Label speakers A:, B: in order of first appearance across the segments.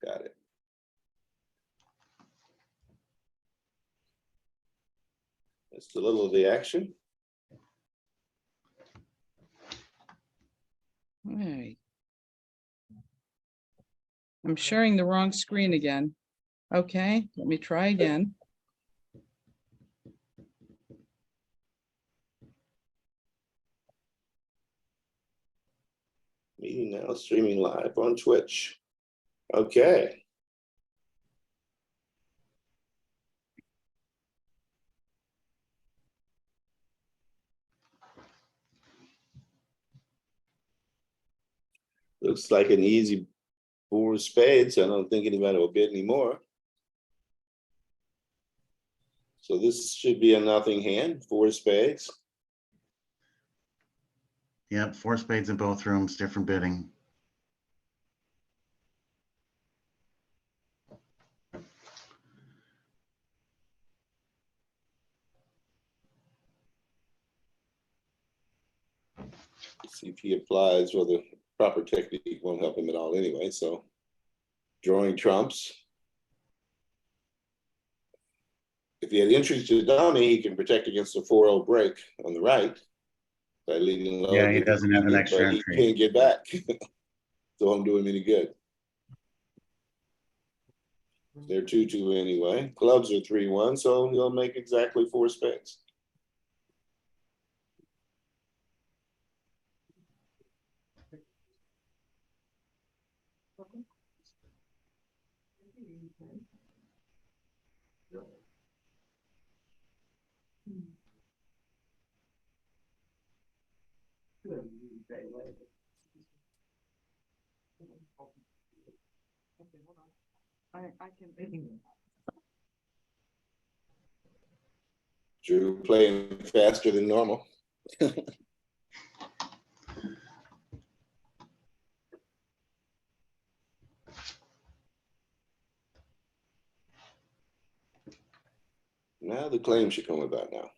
A: Got it. That's a little of the action.
B: All right. I'm sharing the wrong screen again. Okay, let me try again.
A: Meeting now, streaming live on Twitch. Okay. Looks like an easy 4 of spades. I don't think anybody will bid anymore. So this should be a nothing hand, 4 of spades.
C: Yep, 4 spades in both rooms, different bidding.
A: See if he applies. Well, the proper technique won't help him at all anyway. So drawing trumps. If he had interest to dummy, he can protect against a 4-0 break on the right by leaving low.
C: Yeah, he doesn't have an extra
A: but
C: entry.
A: He can't get back. So I'm doing him any good. They're 2-2 anyway. Clubs are 3-1, so he'll make exactly 4 spades.
B: I can.
A: Drew playing faster than normal. Now the claim should come about now.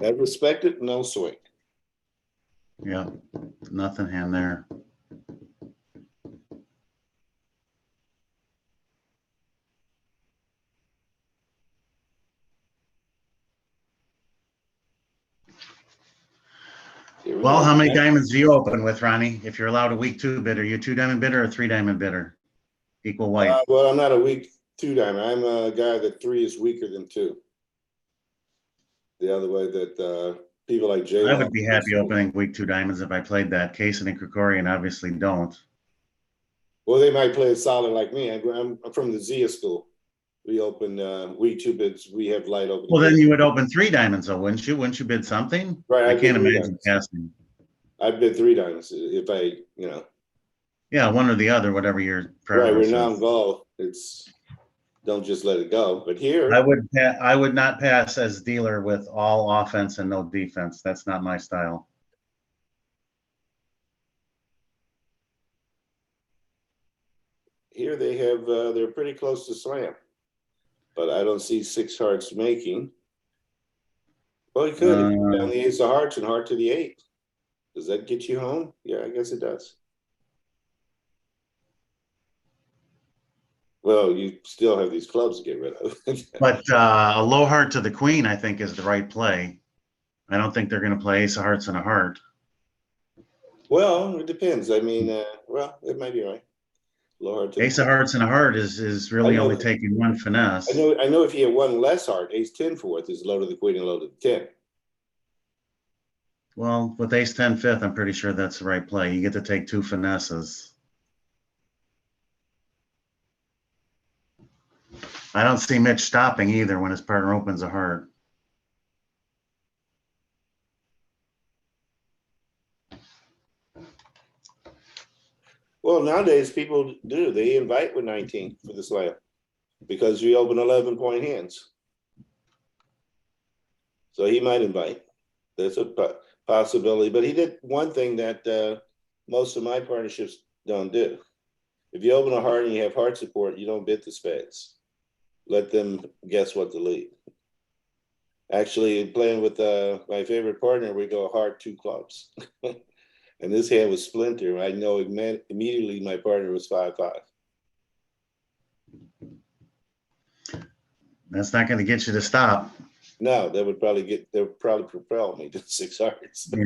A: I respect it, no swing.
C: Yeah, nothing hand there. Well, how many diamonds do you open with, Ronnie? If you're allowed a weak 2 bidder, you 2 diamond bidder or 3 diamond bidder? Equal white.
A: Well, I'm not a weak 2 diamond. I'm a guy that 3 is weaker than 2. The other way that people like Jay.
C: I would be happy opening weak 2 diamonds if I played that. Kaysen and Krikorian obviously don't.
A: Well, they might play it solid like me. I'm from the Zia school. We open weak 2 bids. We have light open.
C: Well, then you would open 3 diamonds, though, wouldn't you? Wouldn't you bid something?
A: Right.
C: I can't imagine casting.
A: I bid 3 diamonds if I, you know.
C: Yeah, one or the other, whatever your
A: Right.
C: preference
A: We're
C: is.
A: non-goal. It's don't just let it go. But here,
C: I would not pass as dealer with all offense and no defense. That's not my style.
A: here they have they're pretty close to slam, but I don't see 6 hearts making. Well, he could if you put down the ace of hearts and heart to the 8. Does that get you home? Yeah, I guess it does. Well, you still have these clubs to get rid of.
C: But a low heart to the queen, I think, is the right play. I don't think they're going to play ace of hearts and a heart.
A: Well, it depends. I mean, well, it might be right. Low heart to
C: Ace of hearts and a heart is really only taking 1 finesse.
A: I know if you have 1 less heart, ace 10 fourth is low to the queen and low to the 10.
C: Well, with ace 10 fifth, I'm pretty sure that's the right play. You get to take 2 finesses. I don't see Mitch stopping either when his partner opens a heart.
A: Well, nowadays people do. They invite with 19 for the slam because we open 11-point hands. So he might invite. There's a possibility. But he did one thing that most of my partnerships don't do. If you open a heart and you have heart support, you don't bid the spades. Let them guess what to lead. Actually, playing with my favorite partner, we go heart, 2 clubs. And this hand was splinter. I know immediately my partner was 5-5.
C: That's not going to get you to stop.
A: No, they would probably propel me to 6 hearts.
C: Yeah.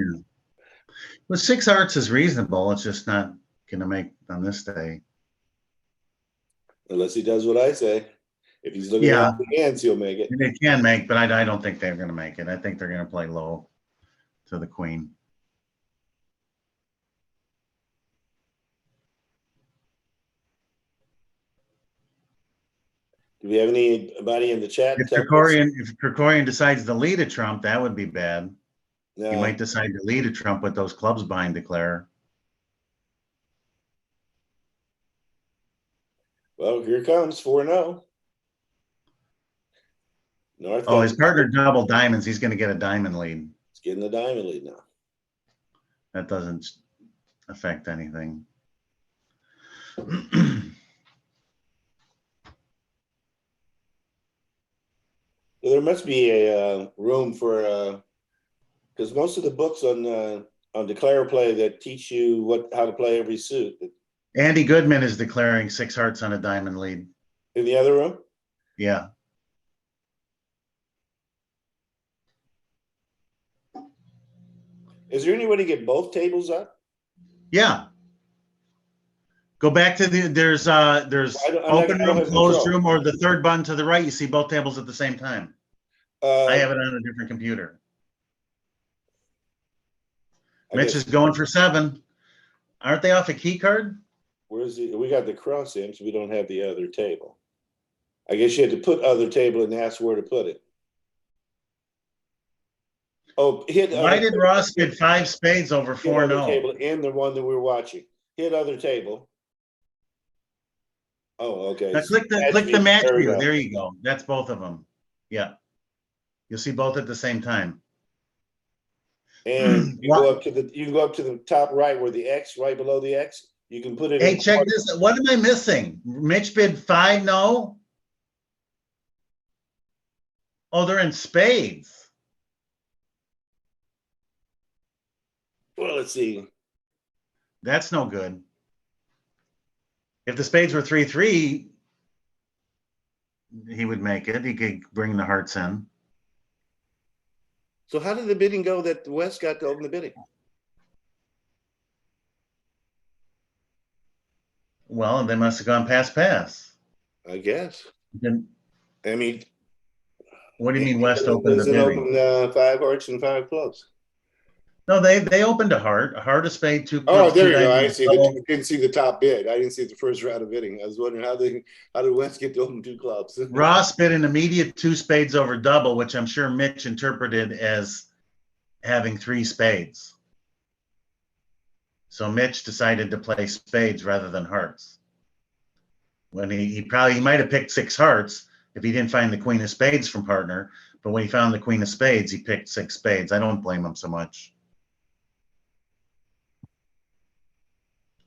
C: Well, 6 hearts is reasonable. It's just not going to make on this day.
A: Unless he does what I say. If he's looking at the hands, he'll make it.
C: They can make, but I don't think they're going to make it. I think they're going to play low to the queen.
A: Do we have anybody in the chat?
C: If Krikorian decides to lead a trump, that would be bad.
A: No.
C: He might decide to lead a trump with those clubs behind declare.
A: Well, here comes 4-0. North.
C: Oh, his partner double diamonds. He's going to get a diamond lead.
A: He's getting the diamond lead now.
C: That doesn't affect anything.
A: Well, there must be a room for because most of the books on declare play that teach you how to play every suit.
C: Andy Goodman is declaring 6 hearts on a diamond lead.
A: In the other room?
C: Yeah.
A: Is there any way to get both tables up?
C: Yeah. Go back to there's open room, closed room, or the third button to the right. You see both tables at the same time. I have it on a different computer. Mitch is going for 7. Aren't they off a key card?
A: Where's the? We got the cross M's. We don't have the other table. I guess you had to put other table and ask where to put it. Oh,
C: why did Ross bid 5 spades over 4-0?
A: Table and the one that we're watching. Hit other table. Oh, okay.
C: Now click the match view. There you go. That's both of them. Yeah. You'll see both at the same time.
A: And you go up to the top right where the X, right below the X. You can put it.
C: Hey, check this. What am I missing? Mitch bid 5 no. Oh, they're in spades.
A: Well, let's see.
C: That's no good. If the spades were 3-3, he would make it. He could bring the hearts in.
A: So how did the bidding go that the West got to open the bidding?
C: Well, they must have gone pass.
A: I guess.
C: Then,
A: I mean,
C: what do you mean West opened the bidding?
A: Open 5 hearts and 5 clubs.
C: No, they opened a heart, a spade, 2 clubs.
A: Oh, there you go. I see. I didn't see the top bid. I didn't see the first round of bidding. I was wondering how did West get to open 2 clubs?
C: Ross bid an immediate 2 spades over double, which I'm sure Mitch interpreted as having 3 spades. So Mitch decided to play spades rather than hearts. When he might have picked 6 hearts if he didn't find the queen of spades from partner, but when he found the queen of spades, he picked 6 spades. I don't blame him so much.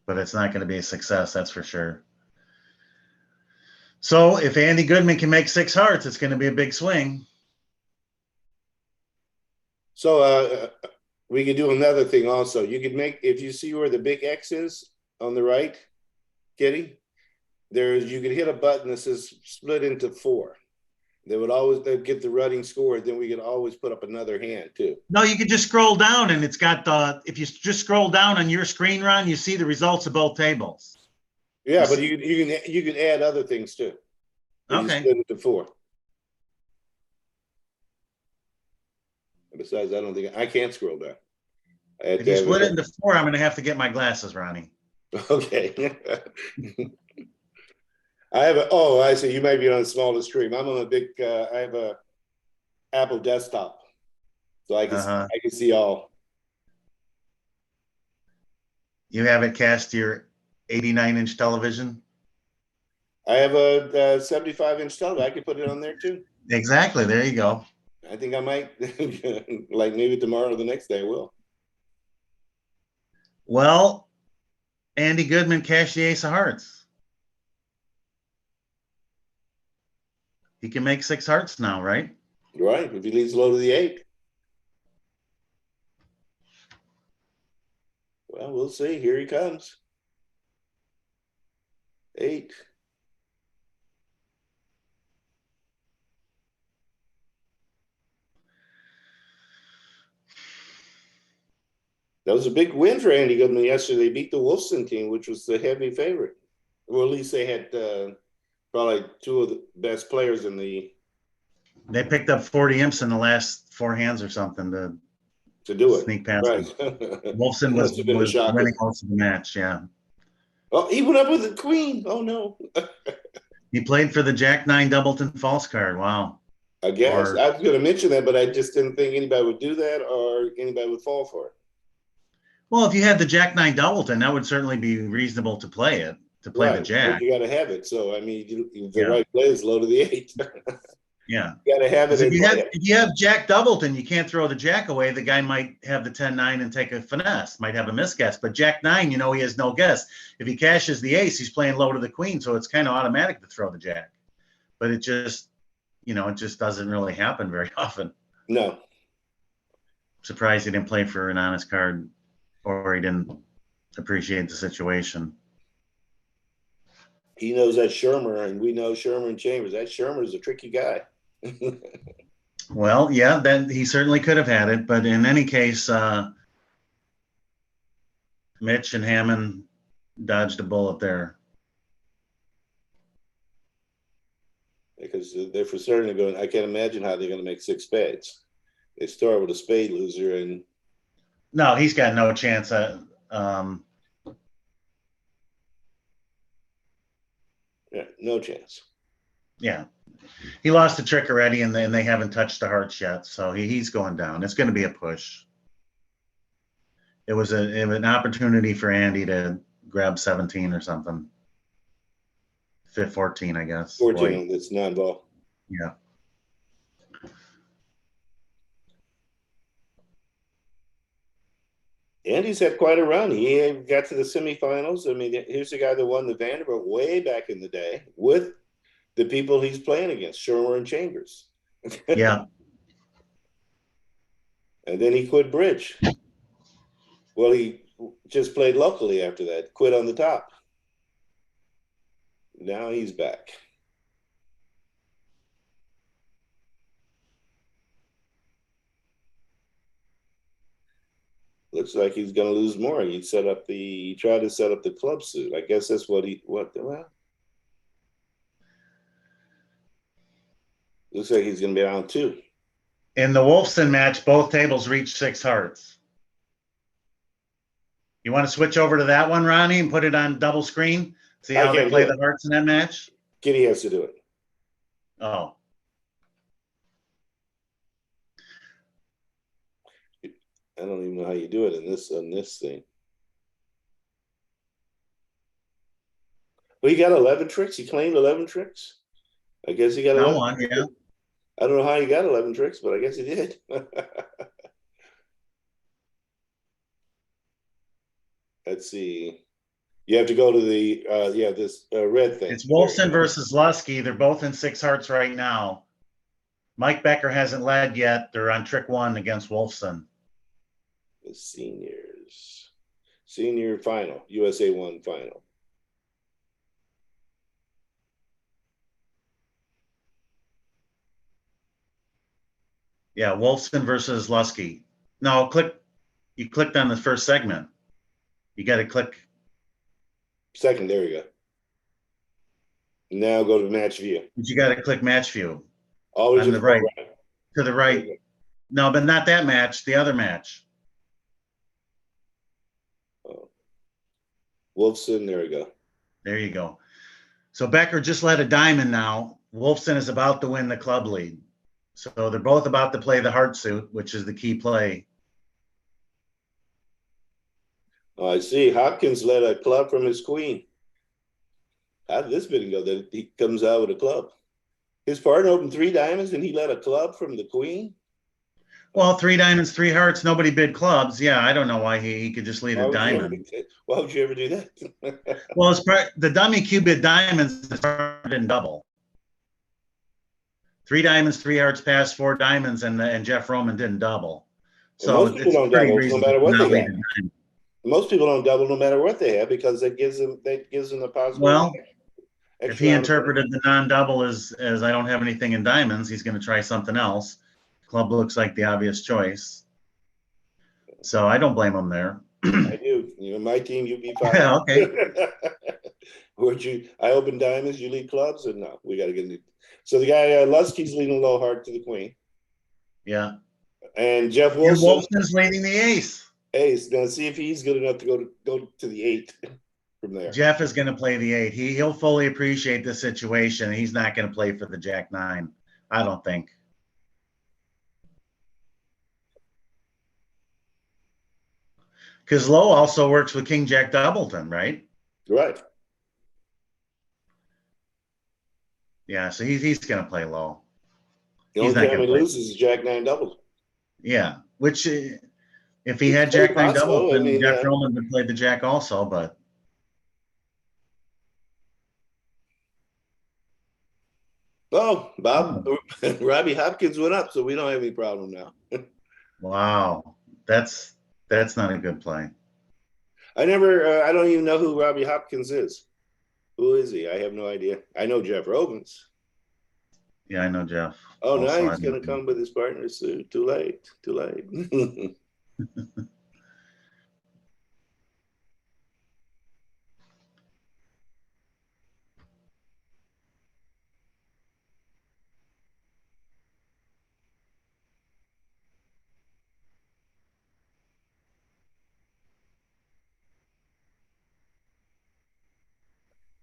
C: But it's not going to be a success, that's for sure. So if Andy Goodman can make 6 hearts, it's going to be a big swing.
A: So we could do another thing also. You could make, if you see where the big X is on the right, Kitty, you could hit a button that says split into 4. They'd get the running score. Then we could always put up another hand too.
C: No, you could just scroll down and it's got if you just scroll down on your screen run, you see the results of both tables.
A: Yeah, but you can add other things too.
C: Okay.
A: Split it to 4. Besides, I don't think I can't scroll down.
C: If you split it into 4, I'm going to have to get my glasses, Ronnie.
A: Okay. I see. You might be on a smaller screen. I'm on a big, I have a Apple desktop. So I can see all.
C: You have it cast your 89-inch television.
A: I have a 75-inch television. I could put it on there too.
C: Exactly. There you go.
A: I think I might, like maybe tomorrow or the next day I will.
C: Well, Andy Goodman cashed the ace of hearts. He can make 6 hearts now, right?
A: Right, if he leads low to the 8. Well, we'll see. Here he comes. 8. That was a big win for Andy Goodman yesterday. They beat the Wolfson team, which was the heavy favorite. Well, at least they had probably 2 of the best players in the.
C: They picked up 40 imps in the last 4 hands or something
A: To do it.
C: sneak past
A: Right.
C: him. Wolfson was winning most of the match, yeah.
A: Oh, he went up with the queen. Oh, no.
C: He played for the Jack-9 Doubleton false card. Wow.
A: I guess. I was going to mention that, but I just didn't think anybody would do that or anybody would fall for it.
C: Well, if you had the Jack-9 Doubleton, that would certainly be reasonable to play it, to play the Jack.
A: You got to have it. So, I mean, the right play is low to the 8.
C: Yeah.
A: You got to have it.
C: If you have Jack Doubleton, you can't throw the Jack away. The guy might have the 10-9 and take a finesse, might have a misguess. But Jack-9, he has no guess. If he cashes the ace, he's playing low to the queen, so it's kind of automatic to throw the Jack. But it just, it just doesn't really happen very often.
A: No.
C: Surprised he didn't play for an honest card, or he didn't appreciate the situation.
A: He knows that Shermer, and we know Shermer and Chambers. That Shermer is a tricky guy.
C: Well, yeah, then he certainly could have had it, but in any case, Mitch and Hammond dodged a bullet there.
A: Because they're for certain going. I can't imagine how they're going to make 6 spades. They start with a spade loser, and
C: no, he's got no chance.
A: Yeah, no chance.
C: Yeah, he lost the trick already, and they haven't touched the hearts yet, so he's going down. It's going to be a push. It was an opportunity for Andy to grab 17 or something. 14, I guess.
A: 14. That's non-ball.
C: Yeah.
A: Andy's had quite a run. He got to the semifinals. I mean, here's the guy that won the Vanderbilt way back in the day with the people he's playing against, Shermer and Chambers.
C: Yeah.
A: And then he quit bridge. Well, he just played locally after that, quit on the top. Now he's back. Looks like he's going to lose more. He tried to set up the club suit. I guess that's well, looks like he's going to be down 2.
C: In the Wolfson match, both tables reached 6 hearts. You want to switch over to that one, Ronnie, and put it on double screen? See how they play the hearts in that match?
A: Kitty has to do it.
C: Oh.
A: I don't even know how you do it on this thing. Well, he got 11 tricks. He claimed 11 tricks. I guess he got 11.
C: Yeah.
A: I don't know how he got 11 tricks, but I guess he did. Let's see. You have to go to the this red thing.
C: It's Wolfson versus Lusky. They're both in 6 hearts right now. Mike Becker hasn't led yet. They're on trick 1 against Wolfson.
A: The senior final, USA1 final.
C: Yeah, Wolfson versus Lusky. No, you clicked on the first segment. You got to click.
A: Second, there you go. Now go to match view.
C: But you got to click match view.
A: Always
C: on the right. To the right. No, but not that match, the other match.
A: Wolfson, there we go.
C: There you go. So Becker just led a diamond now. Wolfson is about to win the club lead. So they're both about to play the heart suit, which is the key play.
A: Oh, I see. Hopkins let a club from his queen. How did this bidding go? That he comes out with a club. His partner opened 3 diamonds and he let a club from the queen.
C: Well, 3 diamonds, 3 hearts, nobody bid clubs. Yeah, I don't know why he could just lead
A: Why
C: a
A: would you ever,
C: diamond.
A: why would you ever do that?
C: Well, it's the dummy Q bid diamonds didn't double. 3 diamonds, 3 hearts passed, 4 diamonds, and Jeff Roman didn't double.
A: Well,
C: So
A: most people
C: it's
A: don't
C: pretty
A: double no
C: reasonable
A: matter
C: to
A: what
C: not
A: they
C: lead
A: got.
C: a diamond.
A: Most people don't double no matter what they have because that gives them the possibility.
C: Well, if
A: extra
C: he
A: round of money.
C: interpreted the non-double as I don't have anything in diamonds, he's going to try something else. Club looks like the obvious choice. So I don't blame him there.
A: I do. You know, my team, you'd be fine.
C: Yeah, okay.
A: Would you? I open diamonds, you lead clubs, and no, we got to get it. So the guy Lusky's leading low heart to the queen,
C: Yeah.
A: and Jeff
C: And
A: Wilson
C: Wolfson's leading the ace.
A: ace. Now see if he's good enough to go to the 8 from there.
C: Jeff is going to play the 8. He'll fully appreciate the situation. He's not going to play for the Jack 9. I don't think. Because low also works with King Jack Doubleton, right?
A: Right.
C: Yeah, so he's going to play low.
A: The
C: He's
A: only
C: not
A: time
C: gonna
A: he
C: play.
A: loses is Jack 9 double.
C: Yeah, which if he
A: It's
C: had
A: very
C: Jack 9
A: possible.
C: Doubleton,
A: I mean,
C: Jeff Roman would play the Jack also, but.
A: Oh, Bob, Robbie Hopkins went up, so we don't have any problem now.
C: Wow, that's not a good play.
A: I don't even know who Robbie Hopkins is. Who is he? I have no idea. I know Jeff Robins.
C: Yeah, I know Jeff.
A: Oh,
C: Also,
A: now
C: I
A: he's going to
C: know.
A: come with his partner soon. Too late. Too late.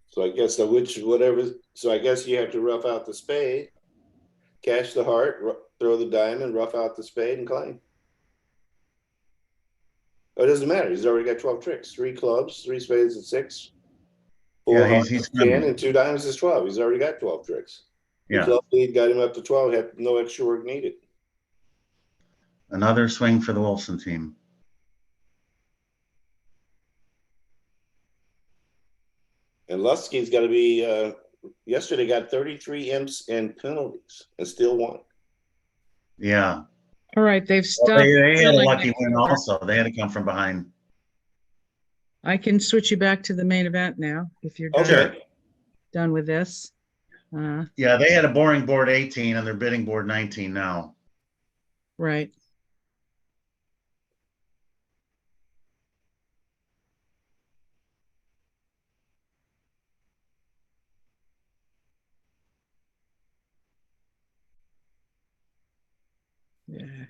A: So I guess whatever. So I guess you have to rough out the spade, cash the heart, throw the diamond, rough out the spade, and claim. Oh, it doesn't matter. He's already got 12 tricks. 3 clubs, 3 spades, and 6. 4
C: Yeah,
A: hearts,
C: he's
A: 10, and 2 diamonds is 12. He's already got 12 tricks. The
C: yeah.
A: club lead got him up to 12. Had no extra work needed.
C: Another swing for the Wilson team.
A: And Lusky's got to be. Yesterday got 33 imps and penalties and still won.
C: Yeah.
B: All right, they've
C: Well,
B: stopped.
C: they had a
B: filling
C: lucky
B: it.
C: win also. They had to come from behind.
B: I can switch you back to the main event now if you're
A: Okay.
B: done with this.
C: Yeah, they had a boring board 18 and they're bidding board 19 now.
B: Right. Yeah.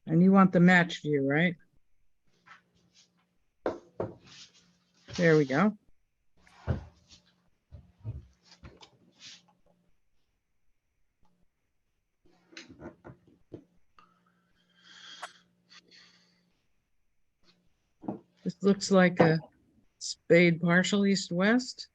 B: And you want the match view, right? There we go. This looks like a spade partial east-west.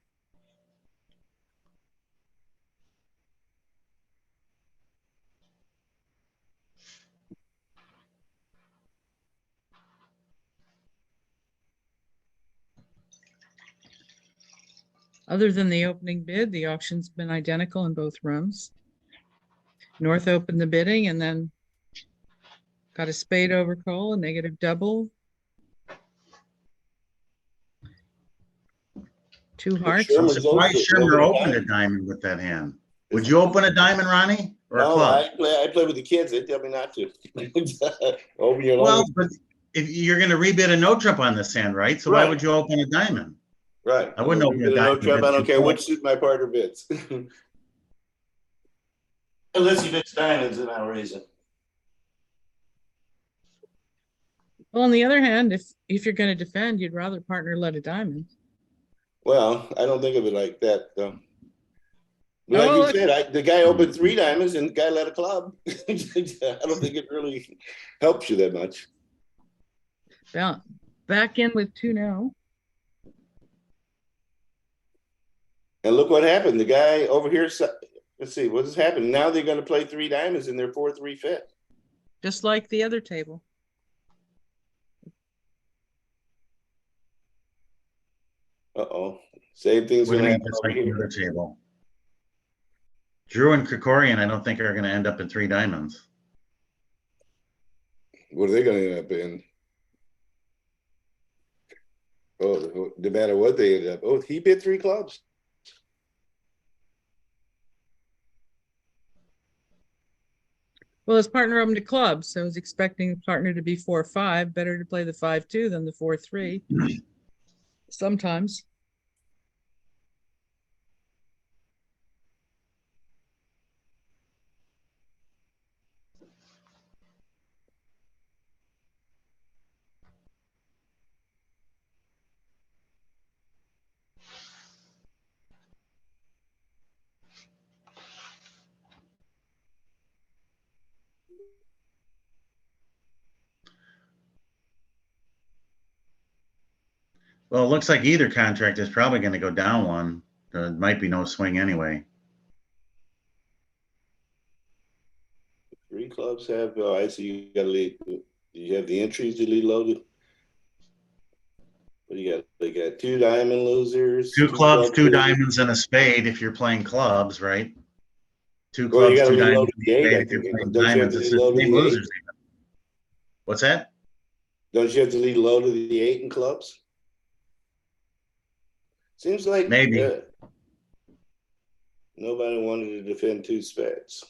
B: Other than the opening bid, the auction's been identical in both rooms. North opened the bidding and then got a spade over call, a negative double. 2 hearts.
A: Sure.
C: I'm
A: Shermer's
C: surprised
A: also
C: Shermer
A: open
C: opened a
A: diamond.
C: diamond with that hand. Would you open a diamond, Ronnie? Or a
A: No,
C: club?
A: I play with the kids. They tell me not to. Open your
C: Well,
A: own.
C: but if you're going to rebid a no trump on this hand, right? So why
A: Right.
C: would you open a diamond?
A: Right.
C: I wouldn't open a
A: No
C: diamond.
A: trap. I don't care
C: Club.
A: which suit my partner bids. Unless he bids diamonds, and I'll raise it.
B: Well, on the other hand, if you're going to defend, you'd rather partner let a diamond.
A: Well, I don't think of it like that though. But
B: Oh,
A: like you
B: look,
A: said, the guy opened 3 diamonds and the guy led a club. I don't think it really helps you that much.
B: back in with 2 now.
A: And look what happened. The guy over here, let's see, what has happened? Now they're going to play 3 diamonds and they're 4-3 fit.
B: Just like the other table.
A: Uh-oh. Same thing's
C: What do
A: going
C: you
A: to
C: mean,
A: happen
C: just
A: over
C: like the
A: here.
C: other table? Drew and Krikorian, I don't think are going to end up in 3 diamonds.
A: What are they going to end up in? Oh, no matter what they end up. Oh, he bid 3 clubs.
B: Well, his partner opened a club, so I was expecting the partner to be 4-5. Better to play the 5-2 than the 4-3. Sometimes.
C: Well, it looks like either contract is probably going to go down 1. There might be no swing anyway.
A: 3 clubs have, I see you got to lead. You have the entries to lead loaded. What do you got? They got 2 diamond losers.
C: 2 clubs, 2
A: losers.
C: diamonds, and a spade if you're playing clubs, right? 2
A: Well, you
C: clubs,
A: got to
C: 2
A: lead
C: diamonds,
A: loaded the 8,
C: spade
A: I
C: if you're
A: think.
C: playing
A: Don't you have
C: diamonds.
A: to
C: It's
A: lead
C: the
A: loaded
C: same
A: the 8?
C: losers even. What's that?
A: Don't you have to lead low to the 8 in clubs? Seems like
C: Maybe.
A: Nobody wanted to defend 2 spades.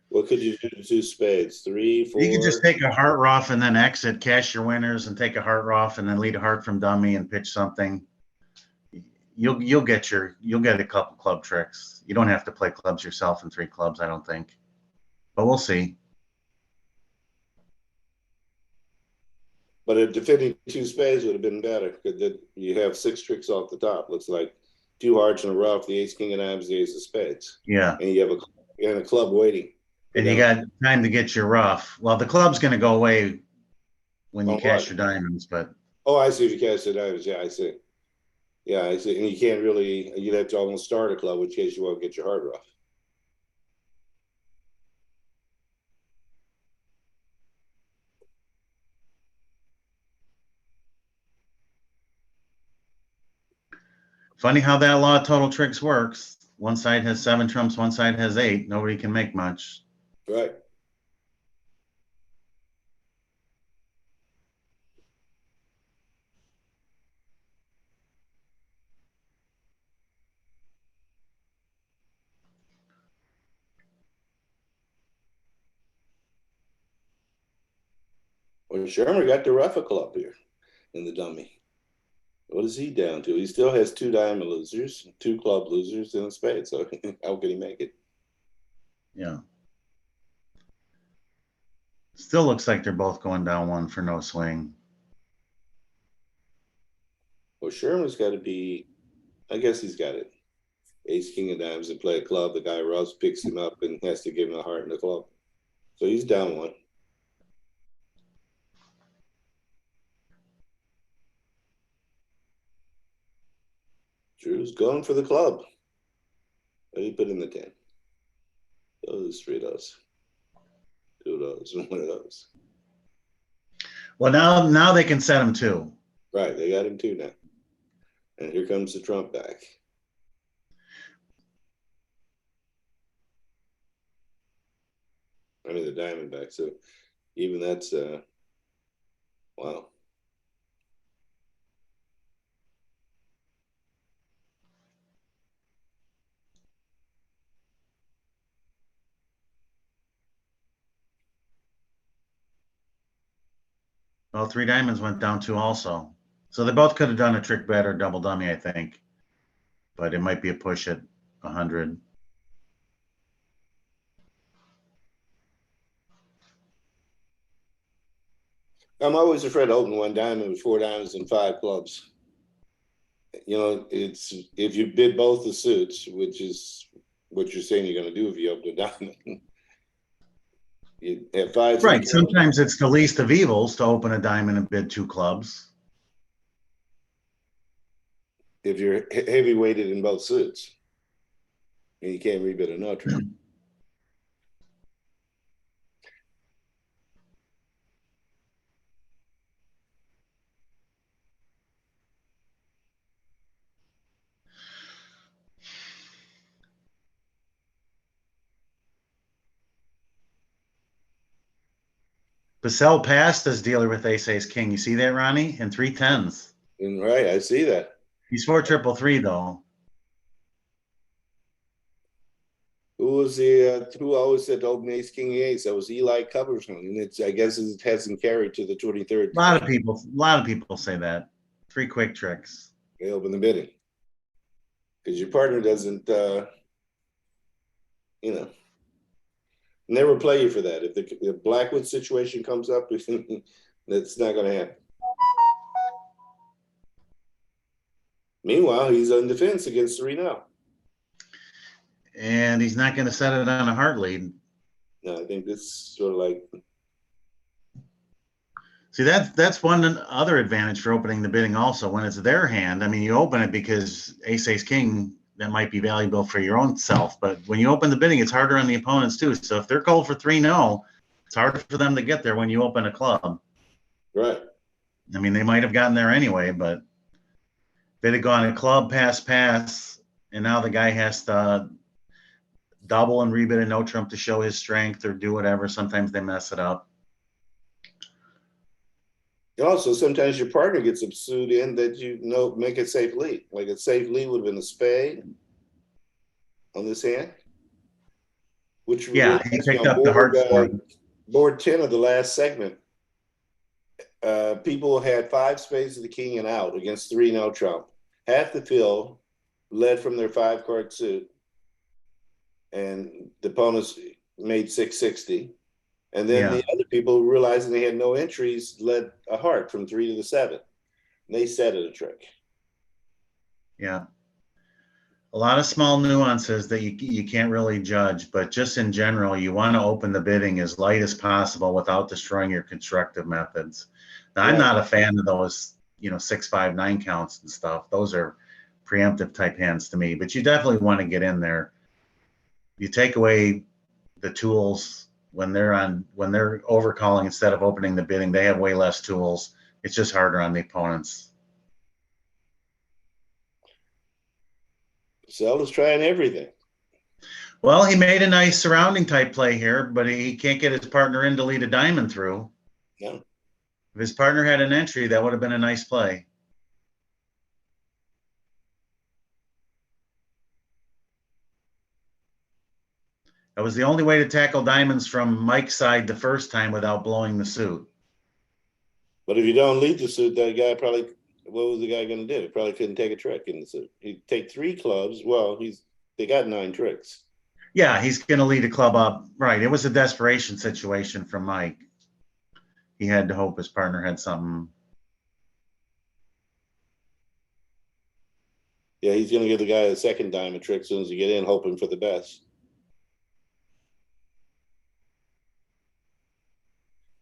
A: What could you do to 2 spades? 3, 4.
C: You could just take a heart rough and then exit, cash your winners, and take a heart rough and then lead a heart from dummy and pitch something. You'll get a couple club tricks. You don't have to play clubs yourself in 3 clubs, I don't think. But we'll see.
A: But a defending 2 spades would have been better because you have 6 tricks off the top. Looks like 2 hearts in a rough, the ace, king of diamonds, the ace of spades.
C: Yeah.
A: And you have a club waiting.
C: And you got time to get your rough. Well, the club's going to go away when you cash your diamonds, but.
A: Oh, I see. If you cash the diamonds, yeah, I see. Yeah, I see. And you can't really, you'd have to almost start a club, which case you won't get your heart rough.
C: Funny how that law of total tricks works. One side has 7 trumps, one side has 8. Nobody can make much.
A: Right. Well, Shermer got the rough a club here in the dummy. What is he down to? He still has 2 diamond losers, 2 club losers, and a spade. So how can he make it?
C: Yeah. Still looks like they're both going down 1 for no swing.
A: Well, Sherman's got to be, I guess he's got it. Ace, king of diamonds and play a club. The guy Ross picks him up and has to give him a heart in the club. So he's down 1. Drew's going for the club. What did he put in the 10? Those 3 of those. 2 of those and 1 of those.
C: Well, now they can set him 2.
A: Right, they got him 2 now. And here comes the trump back. I mean the diamond back. So even that's wow.
C: Well, 3 diamonds went down 2 also. So they both could have done a trick bet or double dummy, I think. But it might be a push at 100.
A: I'm always afraid to open one diamond with 4 diamonds and 5 clubs. You know, it's if you bid both the suits, which is what you're saying you're going to do if you open a diamond. You have 5
C: Right. Sometimes it's the least of evils to open a diamond and bid 2 clubs.
A: if you're heavy weighted in both suits, and you can't rebid a no trump.
C: Purcell passed as dealer with ace king. You see that, Ronnie? And 3 10s.
A: And right, I see that.
C: He's 4 triple 3 though.
A: Who was the who always said open ace king ace? That was Eli Cumberson, and it's I guess it hasn't carried to the 23rd.
C: A lot of people say that. 3 quick tricks.
A: They open the bidding because your partner doesn't, you know, never play you for that. If the Blackwood situation comes up, that's not going to happen. Meanwhile, he's on defense against 3-0.
C: And he's not going to set it on a heart lead.
A: No, I think this is sort of like.
C: See, that's one other advantage for opening the bidding also. When it's their hand, I mean, you open it because ace king, that might be valuable for your own self. But when you open the bidding, it's harder on the opponents too. So if they're cold for 3-0, it's harder for them to get there when you open a club.
A: Right.
C: I mean, they might have gotten there anyway, but they'd have gone a club, pass, and now the guy has to double and rebid a no trump to show his strength or do whatever. Sometimes they mess it up.
A: Also, sometimes your partner gets a suit in that make a safe lead. Like a safe lead would have been a spade on this hand, which
C: he picked up the heart score.
A: Board 10 of the last segment. People had 5 spades of the king and out against 3 no trump. Half the field led from their 5-card suit, and the opponents made 660. And then the other people, realizing they had no entries, led a heart from 3 to the 7. And they set it a trick.
C: Yeah. A lot of small nuances that you can't really judge, but just in general, you want to open the bidding as light as possible without destroying your constructive methods. Now, I'm not a fan of those, 6, 5, 9 counts and stuff. Those are preemptive type hands to me, but you definitely want to get in there. You take away the tools when they're overcalling instead of opening the bidding. They have way less tools. It's just harder on the opponents.
A: Purcell is trying everything.
C: Well, he made a nice surrounding type play here, but he can't get his partner in to lead a diamond through.
A: No.
C: If his partner had an entry, that would have been a nice play. That was the only way to tackle diamonds from Mike's side the first time without blowing the suit.
A: But if you don't lead the suit, that guy probably, what was the guy going to do? He probably couldn't take a trick in the suit. He'd take 3 clubs. Well, they got 9 tricks.
C: Yeah, he's going to lead a club up. Right. It was a desperation situation from Mike. He had to hope his partner had something.
A: Yeah, he's going to give the guy a second diamond trick as soon as you get in, hoping for the best.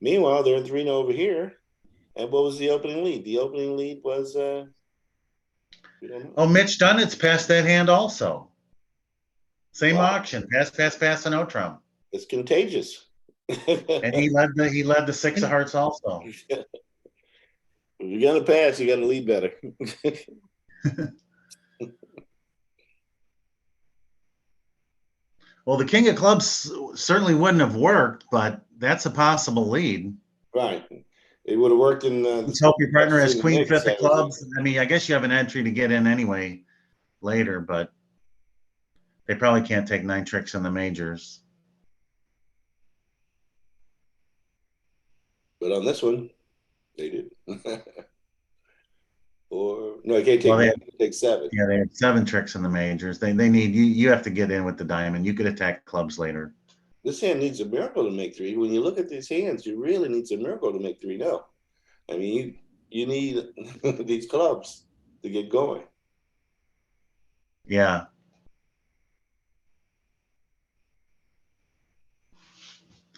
A: Meanwhile, they're in 3-0 over here. And what was the opening lead? The opening lead was
C: Mitch Dunnett's passed that hand also. Same auction. Pass, and no trump.
A: It's contagious.
C: And he led the 6 of hearts also.
A: If you're gonna pass, you gotta lead better.
C: Well, the king of clubs certainly wouldn't have worked, but that's a possible lead.
A: Right. It would have worked in.
C: Let's hope your partner has queen 5th of clubs. I mean, I guess you have an entry to get in anyway later, but they probably can't take 9 tricks in the majors.
A: But on this one, they did. Or no, I can't take.
C: Well,
A: they take 7.
C: Yeah, they have 7 tricks in the majors. They need you. You have to get in with the diamond. You could attack clubs later.
A: This hand needs a miracle to make 3. When you look at these hands, you really need a miracle to make 3. No, I mean, you need these clubs to get going.
C: Yeah.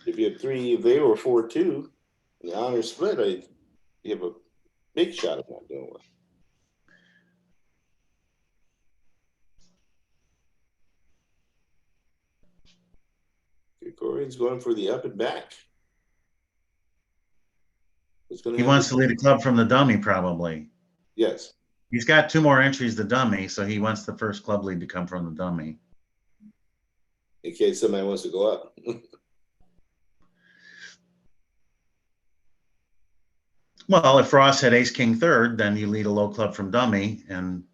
A: If you have three, if they were 4-2, the honor split, you have a big shot of not doing well. Gregorian's going for the up and back.
C: He wants to lead a club from the dummy, probably.
A: Yes.
C: He's got 2 more entries to dummy, so he wants the first club lead to come from the dummy.
A: In case somebody wants to go up.
C: Well, if Ross had ace king third, then you lead a low club from dummy, and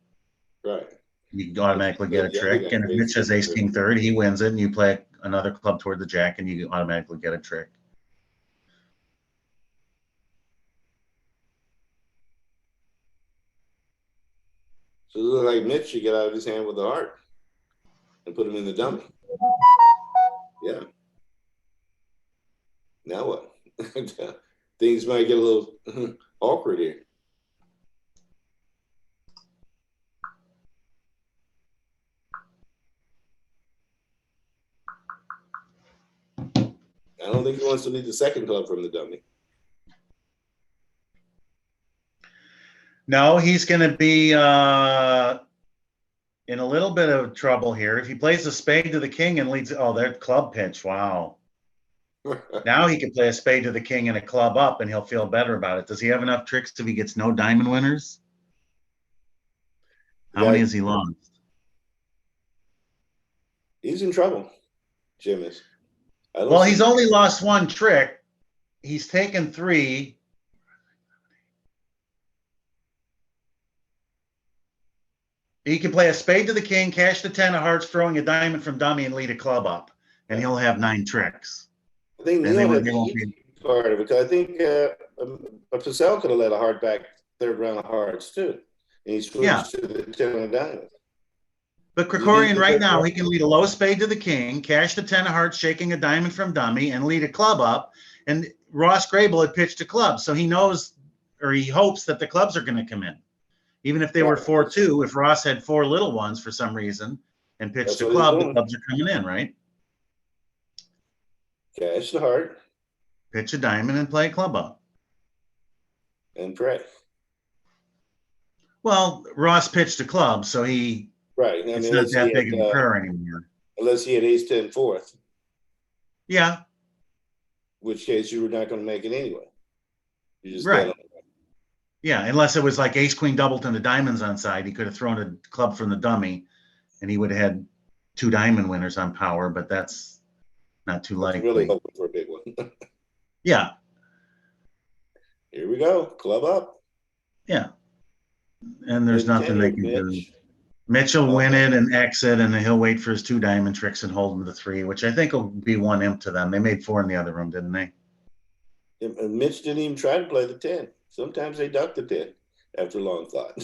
A: Right.
C: you automatically get a trick. And if Mitch has ace king third, he wins it, and you play another club toward the jack, and you automatically get a trick.
A: So it looks like Mitch should get out of his hand with the heart and put him in the dummy. Yeah. Now what? Things might get a little awkward here. I don't think he wants to lead the second club from the dummy.
C: No, he's going to be in a little bit of trouble here. If he plays a spade to the king and leads, oh, there's club pitch. Wow. Now he can play a spade to the king and a club up, and he'll feel better about it. Does he have enough tricks if he gets no diamond winners? How many has he lost?
A: He's in trouble, Jim is.
C: Well, he's only lost 1 trick. He's taken 3. He can play a spade to the king, cash the 10 of hearts, throwing a diamond from dummy, and lead a club up, and he'll have 9 tricks.
A: I think Neil had the easy part of it, because I think Purcell could have let a heart back third round of hearts too, and he switched to the 10 of diamonds.
C: But Krikorian right now, he can lead a low spade to the king, cash the 10 of hearts, shaking a diamond from dummy, and lead a club up. And Ross Grable had pitched a club, so he knows, or he hopes, that the clubs are going to come in. Even if they were 4-2, if Ross had 4 little ones for some reason and pitched a club, the clubs are coming in, right?
A: Cash the heart.
C: Pitch a diamond and play a club up.
A: And pray.
C: Well, Ross pitched a club, so he...
A: Right. I mean,
C: it's not that big of a prayer anymore.
A: Unless he had ace 10 fourth.
C: Yeah.
A: Which case you were not going to make it anyway. You just
C: right. Yeah, unless it was like ace queen doubleton to diamonds on side, he could have thrown a club from the dummy, and he would have had 2 diamond winners on power. But that's not too likely.
A: Really hoping for a big one.
C: Yeah.
A: Here we go. Club up.
C: Yeah. And there's nothing they can do. Mitch will win it and exit, and then he'll wait for his 2 diamond tricks and hold them to 3, which I think will be 1 imp to them. They made 4 in the other room, didn't they?
A: And Mitch didn't even try to play the 10. Sometimes they duck the 10 after long thought.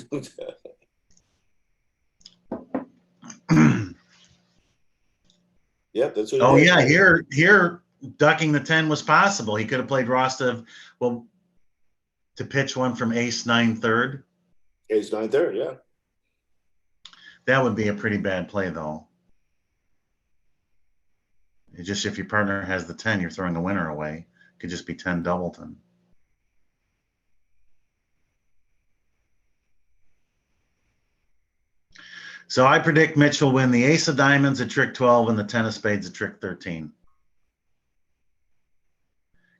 A: Yep, that's what.
C: Oh yeah, here ducking the 10 was possible. He could have played Rostov, well, to pitch one from ace 9 third.
A: Ace 9 third, yeah.
C: That would be a pretty bad play, though. It's just if your partner has the 10, you're throwing the winner away. It could just be 10 doubleton. So I predict Mitch will win the ace of diamonds at trick 12 and the 10 of spades at trick 13.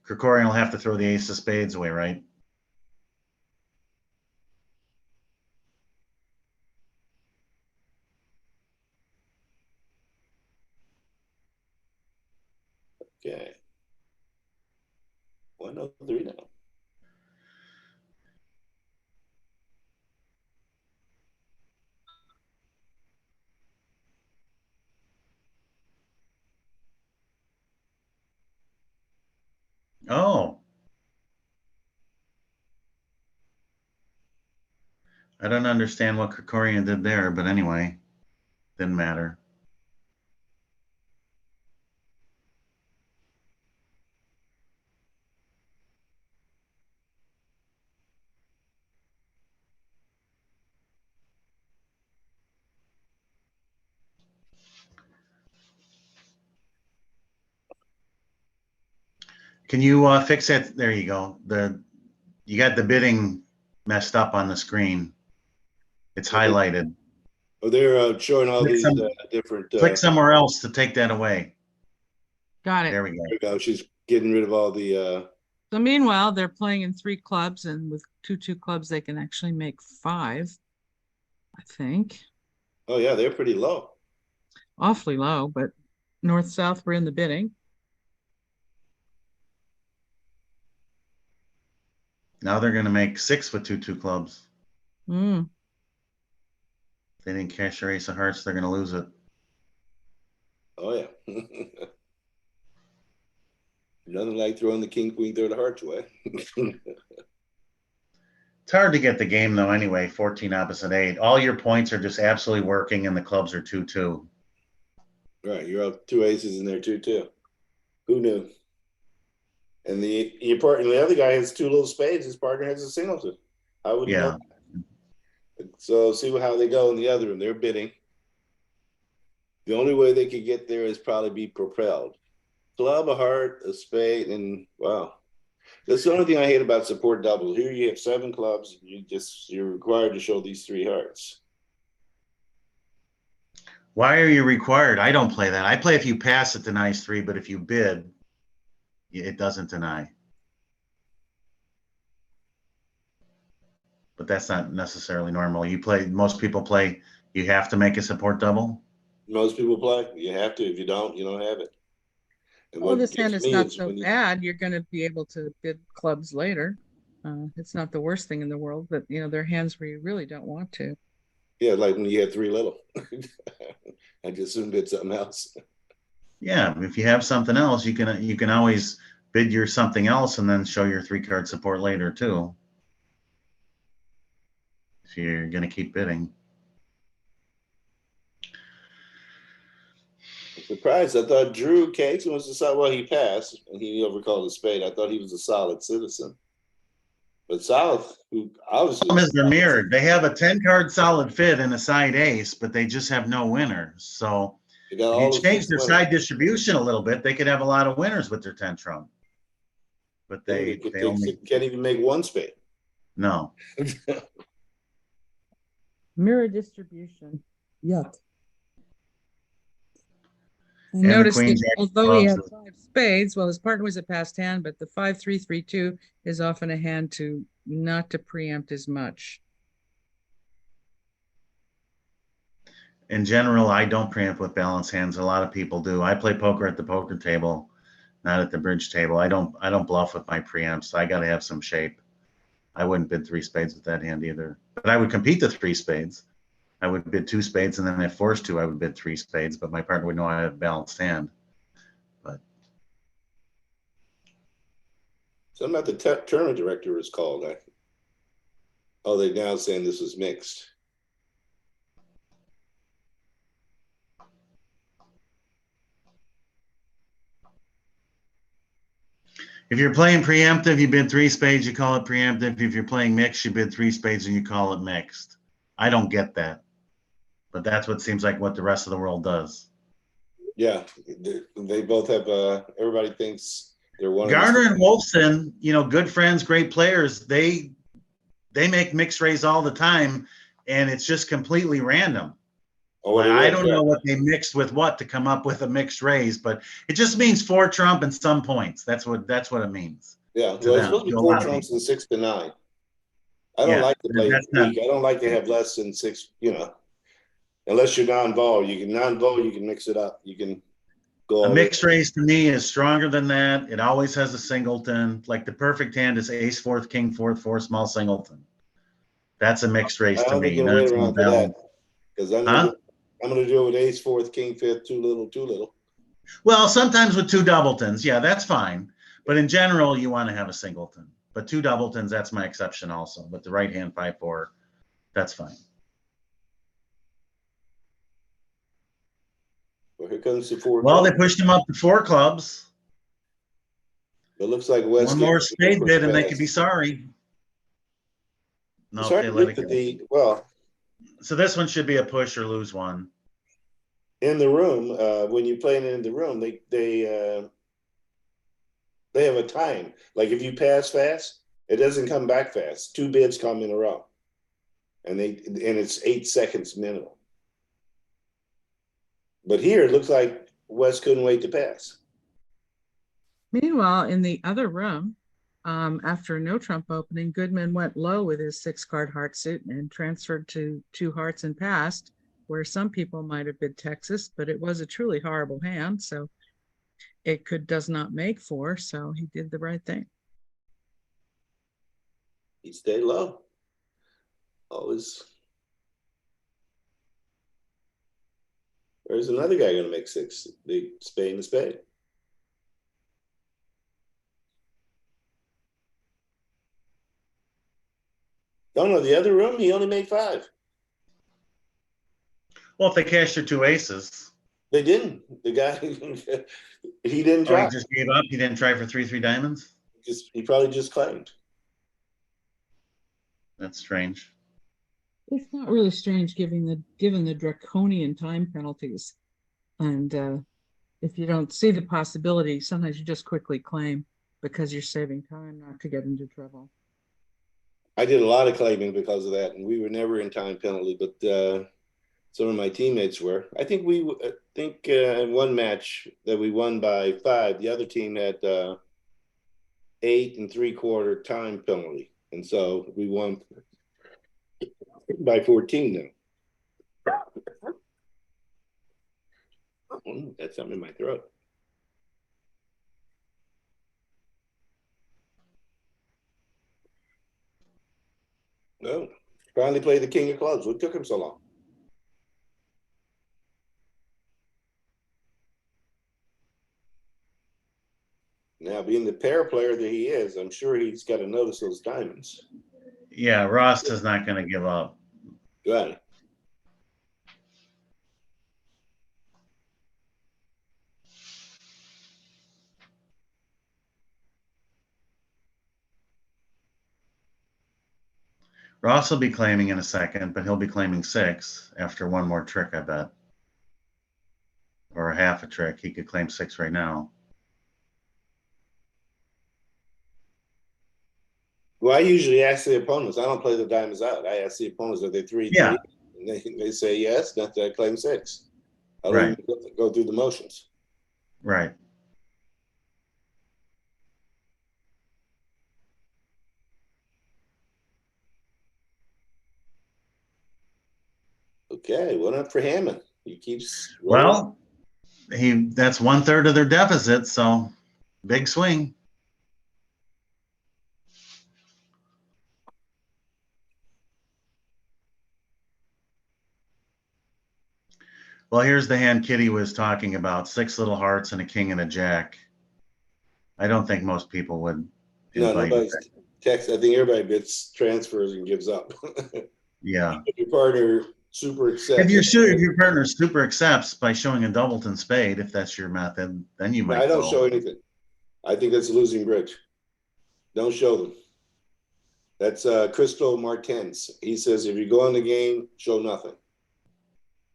C: Krikorian will have to throw the ace of spades away, right?
A: Okay. 103 now.
C: Oh. I don't understand what Krikorian did there, but anyway, didn't matter. Can you fix that? There you go. You got the bidding messed up on the screen. It's highlighted.
A: Oh, they're showing all
C: Click
A: these
C: some-
A: different.
C: Click somewhere else to take that away.
B: Got
C: There
B: it.
C: we go.
A: There we go. She's getting rid of all the.
B: So meanwhile, they're playing in 3 clubs, and with 2-2 clubs, they can actually make 5, I think.
A: Oh yeah, they're pretty low.
B: Awfully low, but north-south, we're in the bidding.
C: Now they're going to make 6 with 2-2 clubs.
B: Mm.
C: If they didn't cash their ace of hearts, they're going to lose it.
A: Oh yeah. Nothing like throwing the king, queen, third of hearts away.
C: It's hard to get the game though anyway, 14 opposite 8. All your points are just absolutely working and the clubs are 2-2.
A: Right, you're up 2 aces in there too. Who knew? And the other guy has 2 little spades. His partner has a singleton. I wouldn't know. So see how they go in the other room. They're bidding. The only way they could get there is probably be propelled. Club, a heart, a spade, and wow. That's the only thing I hate about support doubles. Here you have 7 clubs. You're required to show these 3 hearts.
C: Why are you required? I don't play that. I play if you pass, it denies 3, but if you bid, it doesn't deny. But that's not necessarily normal. Most people play, you have to make a support double.
A: Most people play. You have to. If you don't have it. And
B: Well,
A: what
B: this hand
A: gets
B: is
A: me
B: not
A: is
B: so
A: when you-
B: bad. You're going to be able to bid clubs later. It's not the worst thing in the world, but there are hands where you really don't want to.
A: Yeah, like when you had 3 little. I just soon bid something else.
C: Yeah, if you have something else, you can always bid your something else and then show your 3-card support later too. If you're going to keep bidding.
A: I'm surprised. I thought Drew Cason was he passed and he overcalled a spade. I thought he was a solid citizen. But South, who obviously
C: They're mirrored. They have a 10-card solid fit and a side ace, but they just have no winners. So
A: they got
C: if
A: all
C: you
A: the
C: change
A: 6
C: their
A: winners.
C: side distribution a little bit, they could have a lot of winners with their 10 trump. But they only
A: can't even make 1 spade.
C: no.
B: Mirror distribution. Yuck. I
C: the
B: noticed
C: queen
B: that
C: jack
B: although he had
C: clubs
B: 5 spades, well, his partner was a passed hand, but the 5-3-3-2 is often a hand not to preempt as much.
C: In general, I don't preempt with balanced hands. A lot of people do. I play poker at the poker table, not at the bridge table. I don't bluff with my preempts. I got to have some shape. I wouldn't bid 3 spades with that hand either. But I would compete the 3 spades. I would bid 2 spades, and then if forced to, I would bid 3 spades. But my partner would know I have a balanced hand. But
A: Something about the tournament director was called. Oh, they're now saying this was mixed.
C: if you're playing preemptive, you bid 3 spades, you call it preemptive. If you're playing mixed, you bid 3 spades and you call it mixed. I don't get that. But that's what seems like what the rest of the world does.
A: Yeah, they both have. Everybody thinks they're one.
C: Garner and Wolfson, good friends, great players. They make mixed raise all the time, and it's just completely random.
A: Oh,
C: I don't know what they mixed with what to come up with a mixed raise, but it just means 4 trump and some points. That's what it means.
A: Yeah, well, it's supposed to be 4 trumps and 6 to 9. I don't like to play weak. I don't like to have less than 6. Unless you're non-vol, you can mix it up. You can go.
C: A mixed raise to me is stronger than that. It always has a singleton. Like the perfect hand is ace 4th, king 4th, 4 small singleton. That's a mixed raise to me.
A: Way around for that because I'm going to do it with ace 4th, king 5th, too little.
C: Well, sometimes with 2 doubletons, yeah, that's fine. But in general, you want to have a singleton. But 2 doubletons, that's my exception also. But the right hand 5-4, that's fine.
A: Well, here comes the 4.
C: Well, they pushed him up to 4 clubs.
A: It looks like West.
C: One more spade bid, and they could be sorry. No, they let it go. So this one should be a push or lose one.
A: In the room, when you're playing it in the room, They have a time. Like if you pass fast, it doesn't come back fast. 2 bids come in a row. And it's 8 seconds minimum. But here it looks like Wes couldn't wait to pass.
B: Meanwhile, in the other room, after a no trump opening, Goodman went low with his 6-card heart suit and transferred to 2 hearts and passed, where some people might have bid Texas, but it was a truly horrible hand. So it does not make 4. So he did the right thing.
A: He stayed low. Always. There's another guy going to make 6. The spade and spade. Oh no, the other room, he only made 5.
C: Well, if they cashed their 2 aces.
A: They didn't. The guy, he didn't
C: Oh,
A: try.
C: he just gave up. He didn't try for 3 diamonds.
A: He probably just claimed.
C: That's strange.
B: It's not really strange given the draconian time penalties. And if you don't see the possibility, sometimes you just quickly claim because you're saving time not to get into trouble.
A: I did a lot of claiming because of that, and we were never in time penalty, but some of my teammates were. I think in one match that we won by 5, the other team had 8 3/4 time penalty, and so we won by 14 now. That's something in my throat. No, finally played the king of clubs. What took him so long? Now, being the pair player that he is, I'm sure he's got to notice those diamonds.
C: Yeah, Ross is not going to give up.
A: Right.
C: Ross will be claiming in a second, but he'll be claiming 6 after one more trick, I bet. Or a half a trick. He could claim 6 right now.
A: Well, I usually ask the opponents. I don't play the diamonds out. I ask the opponents, are they 3-3?
C: Yeah.
A: And they say yes, not that I claim 6. I don't
C: Right.
A: even go through the motions.
C: Right.
A: Okay, what up for Hammond? He keeps rolling.
C: Well, that's 1/3 of their deficit, so big swing. Well, here's the hand Kitty was talking about: 6 little hearts and a king and a jack. I don't think most people would invite.
A: No, nobody's text. I think everybody bids transfers and gives up.
C: Yeah.
A: If your partner super accepts.
C: If your partner super accepts by showing a doubleton spade, if that's your method, then you might.
A: I don't show anything. I think that's a losing bridge. Don't show them. That's Crystal Martens. He says if you go in the game, show nothing.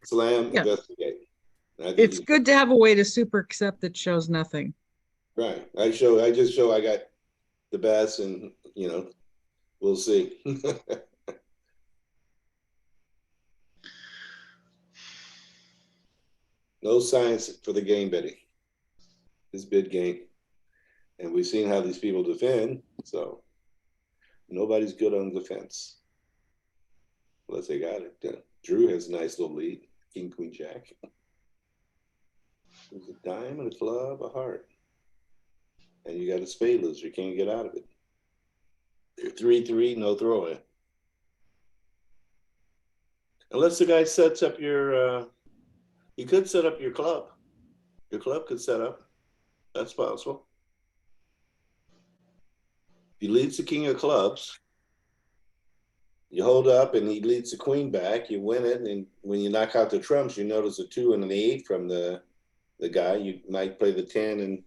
A: Slam,
B: Yeah.
A: investigate.
B: It's good to have a way to super accept that shows nothing.
A: Right. I just show I got the best, and we'll see. No science for the game betting. This bid game. And we've seen how these people defend, so nobody's good on defense. Unless they got it. Drew has a nice little lead. King, queen, jack. There's a dime and a club, a heart. And you got a spade loser. You can't get out of it. They're 3-3, no throw in. Unless the guy sets up your, he could set up your club. Your club could set up. That's possible. If he leads the king of clubs, you hold up and he leads the queen back, you win it. And when you knock out the trumps, you notice a 2 and an 8 from the guy. You might play the 10 and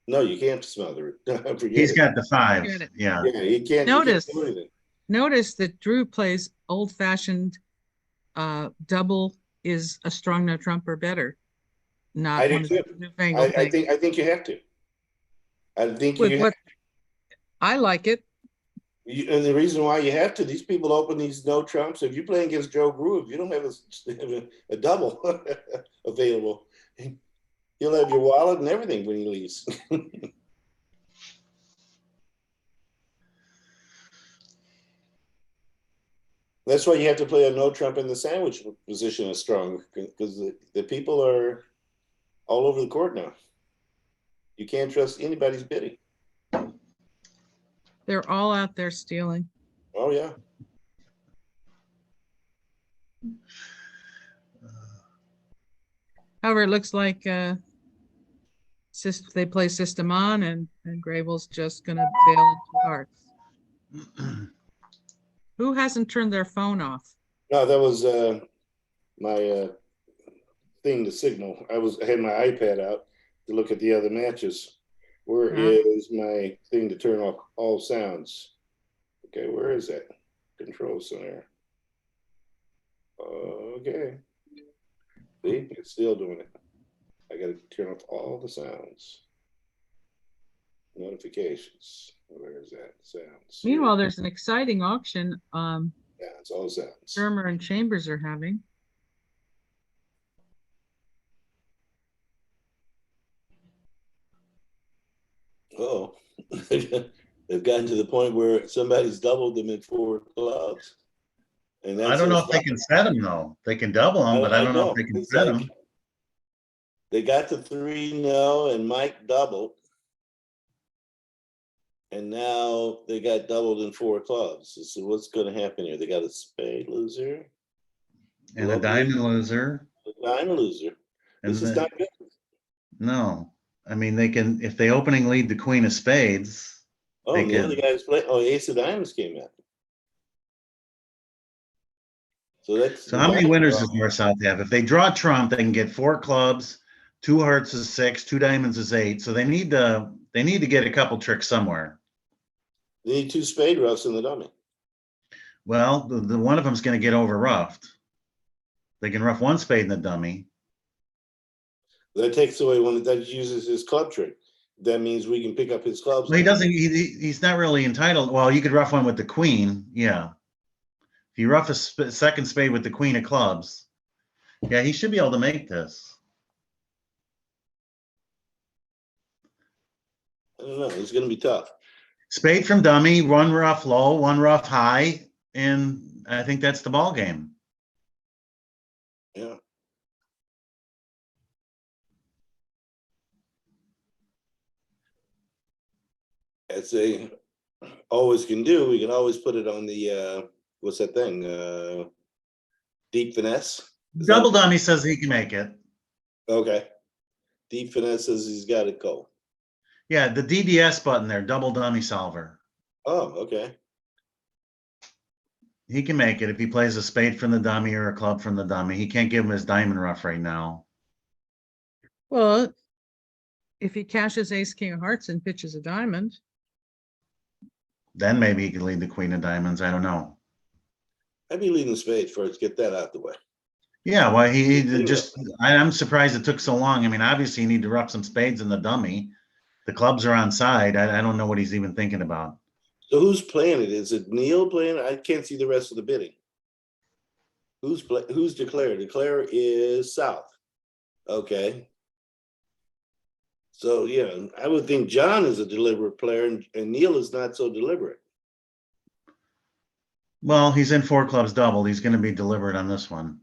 A: no, you can't smother it.
C: He's got the 5. Yeah.
A: Yeah, you can't.
B: Notice,
A: you can't do anything.
B: Notice that Drew plays old-fashioned double is a strong no trump or better. Not
A: I do
B: one of the
A: too.
B: newfangled things.
A: I think you have to. I think
B: With
A: you,
B: what, I like it.
A: and the reason why you have to, these people open these no trumps. If you're playing against Joe Groove, you don't have a double available. He'll have your wallet and everything when he leaves. That's why you have to play a no trump in the sandwich position is strong, because the people are all over the court now. You can't trust anybody's bidding.
B: They're all out there stealing.
A: Oh yeah.
B: However, it looks like they play system on, and Grable's just gonna bail into hearts. Who hasn't turned their phone off?
A: No, that was my thing to signal. I had my iPad out to look at the other matches. Where is my thing to turn off all sounds? Okay, where is that? Control center. Okay. See, it's still doing it. I got to turn off all the sounds. Notifications. Where is that? Sounds.
B: Meanwhile, there's an exciting auction
A: Yeah, it's all sounds.
B: Shermer and Chambers are having.
A: Oh, they've gotten to the point where somebody's doubled them in 4 clubs. And that's
C: I don't know if they can set them though. They can double them, but I don't know if they can set them.
A: They got to 3 now, and Mike doubled. And now they got doubled in 4 clubs. So what's going to happen here? They got a spade loser.
C: And a diamond loser.
A: A diamond loser. This is not good.
C: No. I mean, they can, if they opening lead the queen of spades.
A: Oh, the other guys play. Oh, ace of diamonds came in. So
C: how many winners does North South have? If they draw trump, they can get 4 clubs, 2 hearts is 6, 2 diamonds is 8. So they need to get a couple tricks somewhere.
A: They need 2 spade roughs in the dummy.
C: Well, the one of them's going to get over roughed. They can rough 1 spade in the dummy.
A: That takes away one that uses his club trick. That means we can pick up his clubs.
C: Well, he doesn't. He's not really entitled. Well, you could rough one with the queen. Yeah. If you rough a second spade with the queen of clubs, yeah, he should be able to make this.
A: I don't know. It's going to be tough.
C: Spade from dummy, 1 rough low, 1 rough high, and I think that's the ball game.
A: Yeah. As they always can do, we can always put it on the what's that thing? Deep finesse.
C: Double dummy says he can make it.
A: Okay. Deep finesse says he's got it go.
C: Yeah, the DDS button there, double dummy solver.
A: Oh, okay.
C: He can make it if he plays a spade from the dummy or a club from the dummy. He can't give him his diamond rough right now.
B: Well, if he cashes ace king of hearts and pitches a diamond,
C: then maybe he can lead the queen of diamonds. I don't know.
A: I'd be leading the spades first. Get that out the way.
C: Yeah, well, he just, I'm surprised it took so long. I mean, obviously you need to rough some spades in the dummy. The clubs are on side. I don't know what he's even thinking about.
A: So who's playing it? Is it Neil playing it? I can't see the rest of the bidding. Who's declared? Declare is South. Okay. So yeah, I would think John is a deliberate player, and Neil is not so deliberate.
C: Well, he's in 4 clubs doubled. He's going to be deliberate on this one.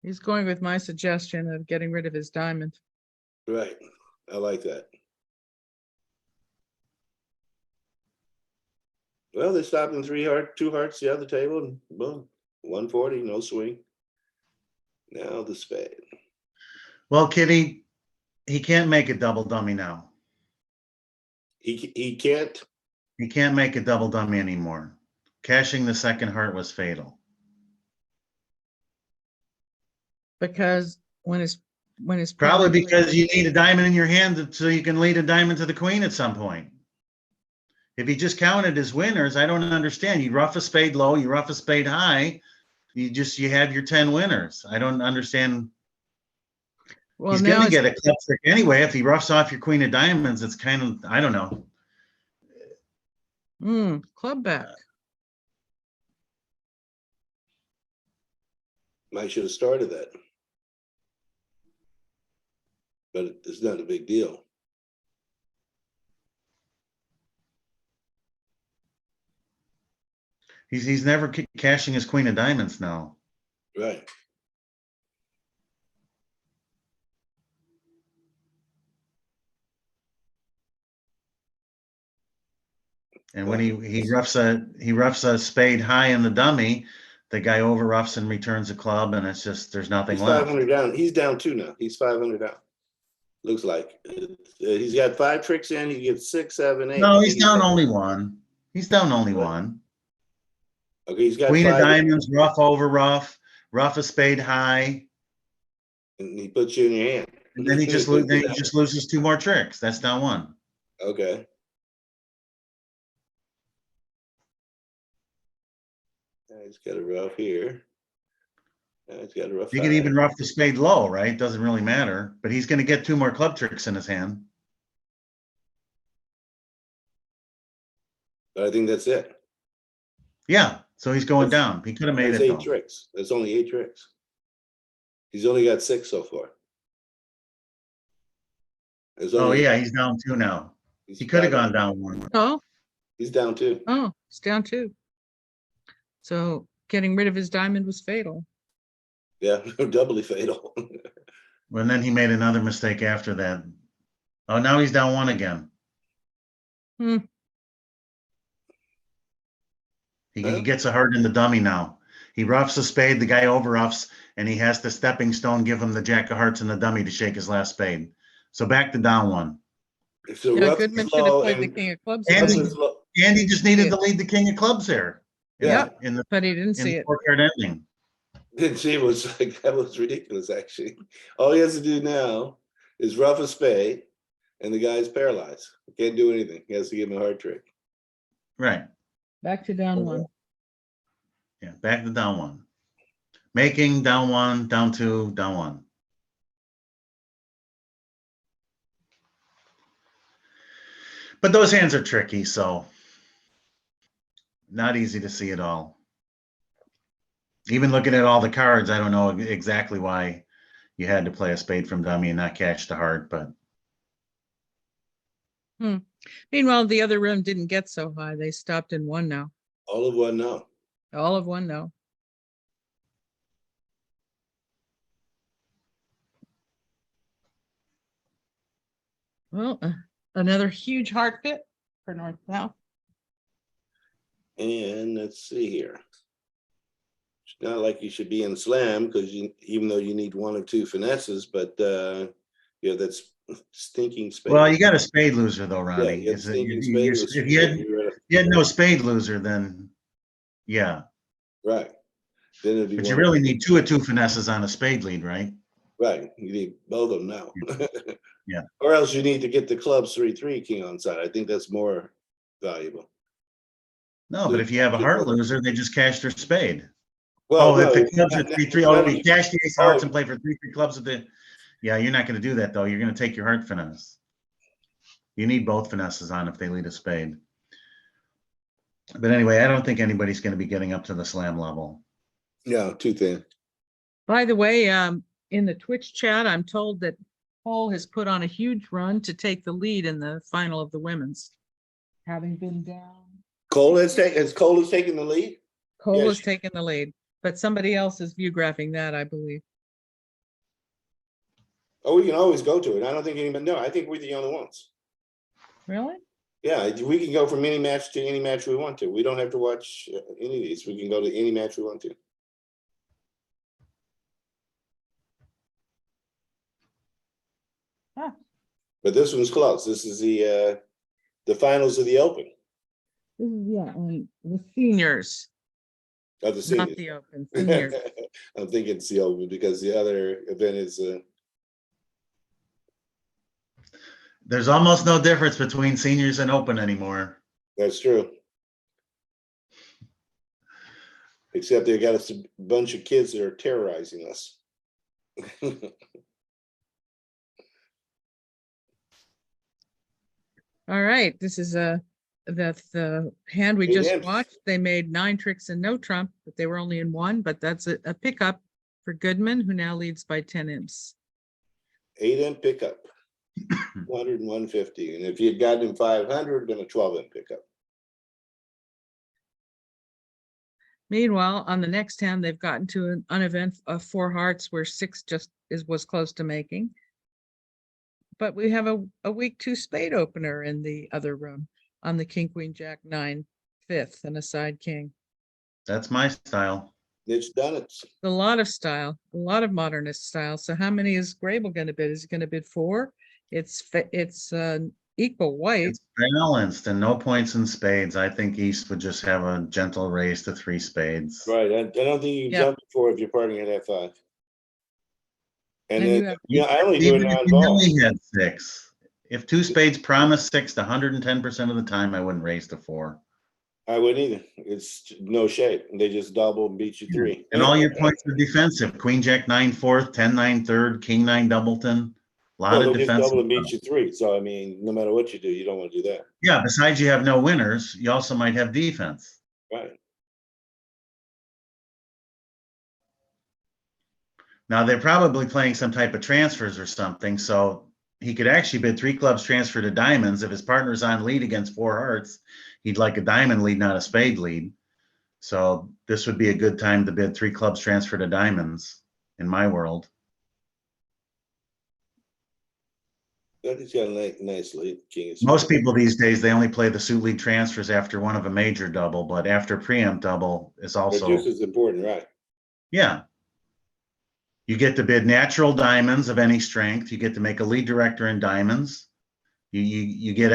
B: he's going with my suggestion of getting rid of his diamond.
A: Right. I like that. Well, they stopped in 2 hearts the other table, and boom, 140, no swing. Now the spade.
C: Well, Kitty, he can't make a double dummy now.
A: He can't.
C: He can't make a double dummy anymore. Cashing the second heart was fatal.
B: Because when his
C: Probably because you need a diamond in your hand so you can lead a diamond to the queen at some point. If he just counted his winners, I don't understand. You rough a spade low, you rough a spade high, you have your 10 winners. I don't understand.
B: Well,
C: He's
B: now
C: gonna
B: it's,
C: get a club trick anyway. If he roughs off your queen of diamonds, it's kind of, I don't know.
B: club back.
A: I should have started that. But it's not a big deal.
C: He's never cashing his queen of diamonds now.
A: Right.
C: And when he roughs a spade high in the dummy, the guy over roughs and returns a club, and it's just there's nothing
A: He's
C: left.
A: 500 down. He's down 2 now. He's 500 down. Looks like he's got 5 tricks in. He gets 6, 7, 8.
C: No, he's down only one. He's down only one.
A: Okay, he's got
C: Queen
A: 5
C: of diamonds, rough over rough, rough a spade high,
A: and he puts you in your hand.
C: and then he just loses 2 more tricks. That's down 1.
A: Okay. He's got a rough here. He's got a rough.
C: He can even rough the spade low, right? Doesn't really matter. But he's going to get 2 more club tricks in his hand.
A: But I think that's it.
C: Yeah, so he's going down. He could have made
A: That's
C: it
A: 8
C: though.
A: tricks. That's only 8 tricks. He's only got 6 so far.
C: Oh yeah, he's down 2 now. He could have gone down 1.
B: Oh,
A: He's down 2.
B: oh, it's down 2. So getting rid of his diamond was fatal.
A: Yeah, doubly fatal.
C: And then he made another mistake after that. Oh, now he's down 1 again. He gets a heart in the dummy now. He roughs a spade, the guy over roughs, and he has the stepping stone give him the jack of hearts in the dummy to shake his last spade. So back to down 1.
A: So
B: Yeah,
A: rough
B: Goodman
A: is
B: should have
A: low
B: played the
A: and
B: king of clubs.
C: And
A: rough
C: he-
A: is low.
C: And he just needed to lead the king of clubs there.
A: Yeah.
C: In the
B: But he didn't see it.
C: scorecard ending.
A: Didn't see it was like that was ridiculous actually. All he has to do now is rough a spade and the guy's paralyzed. He can't do anything. He has to give him a hard trick.
C: Right.
B: Back to down 1.
C: Yeah, back to down 1. Making down 1, down 2, down 1. But those hands are tricky, so not easy to see it all. Even looking at all the cards, I don't know exactly why you had to play a spade from dummy and not catch the heart, but
B: Meanwhile, the other room didn't get so high. They stopped in 1 now.
A: All of 1 now.
B: All of 1 now. Well, another huge heart fit for North now.
A: And let's see here. It's not like you should be in slam because even though you need 1 or 2 finesses, but yeah, that's stinking spade.
C: well, you got a spade loser though, Ronnie.
A: Yeah,
C: If
A: stinking spade.
C: if you had no spade loser, then yeah.
A: Right. Then it'd be
C: But you
A: 1
C: really need 2 of 2 finesses on a spade lead, right?
A: right. You need both of them now.
C: Yeah.
A: Or else you need to get the clubs 3-3 king on side. I think that's more valuable.
C: No, but if you have a heart loser, they just cash their spade.
A: Well,
C: If
A: no,
C: the clubs are 3-3, oh, we cash the ace hearts
A: Oh.
C: and play for 3-3 clubs at the. Yeah, you're not going to do that though. You're going to take your heart finesse. You need both finesses on if they lead a spade. But anyway, I don't think anybody's going to be getting up to the slam level.
A: yeah, too thin.
B: By the way, in the Twitch chat, I'm told that Cole has put on a huge run to take the lead in the final of the women's. Having been down,
A: Cole has taken the lead.
B: Cole
A: Yeah,
B: has
A: she-
B: taken the lead, but somebody else is view graphing that, I believe.
A: Oh, we can always go to it. I don't think anybody. No, I think we're the only ones.
B: Really?
A: Yeah, we can go from any match to any match we want to. We don't have to watch any of these. We can go to any match we want to.
B: Huh.
A: But this one's close. This is the finals of the Open
B: This is, yeah, and the seniors,
A: of the
B: not
A: seniors.
B: the Open, seniors.
A: I'm thinking it's the Open because the other event is.
C: There's almost no difference between seniors and open anymore.
A: That's true. Except they got a bunch of kids that are terrorizing us.
B: All right, this is the hand we
A: Eight
B: just
A: imps.
B: watched. They made 9 tricks and no trump, but they were only in 1, but that's a pickup for Goodman, who now leads by 10 imps.
A: 8 imp pickup. 100 and 150. And if you'd gotten him 500, then a 12 imp pickup.
B: Meanwhile, on the next hand, they've gotten to an unevent of 4 hearts where 6 was close to making. But we have a weak 2 spade opener in the other room on the king, queen, jack, 9, 5th, and a side king.
C: That's my style.
A: It's done it.
B: A lot of style, a lot of modernist style. So how many is Grable going to bid? Is he going to bid 4? It's equal white.
C: It's balanced and no points in spades. I think East would just have a gentle raise to 3 spades.
A: Right. I don't think you can
B: Yep.
A: jump before if your partner had 5. And
B: And
A: then,
B: you have-
A: you know, I only do it
C: Even if you know
A: non-ball.
C: he had 6. If 2 spades promise 6 to 110% of the time, I wouldn't raise to 4.
A: I wouldn't either. It's no shape. They just double and beat you 3.
C: And all your points are defensive. Queen, jack, 9, 4th, 10, 9, 3rd, king, 9, doubleton. A lot
A: Well,
C: of
A: they just
C: defensive
A: double and beat
C: stuff.
A: you 3. So, I mean, no matter what you do, you don't want to do that.
C: Yeah, besides you have no winners, you also might have defense.
A: Right.
C: Now, they're probably playing some type of transfers or something, so he could actually bid 3 clubs transfer to diamonds. If his partner's on lead against 4 hearts, he'd like a diamond lead, not a spade lead. So this would be a good time to bid 3 clubs transfer to diamonds in my world.
A: But he's got a nice lead. King is
C: Most people these days, they only play the suit lead transfers after one of a major double, but after preempt double is
A: They're
C: also,
A: just as important, right?
C: yeah. You get to bid natural diamonds of any strength. You get to make a lead director in diamonds. You get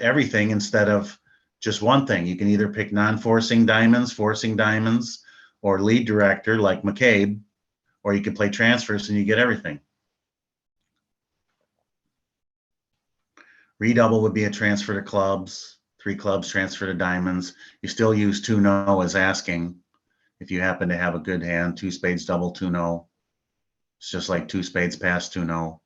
C: everything instead of just one thing. You can either pick non-forcing diamonds, forcing diamonds, or lead director like McCabe, or you can play transfers and you get everything. Redouble would be a transfer to clubs, 3 clubs transfer to diamonds. You still use 2-no as asking if you happen to have a good hand. 2 spades double 2-no. It's just like 2 spades pass 2-no.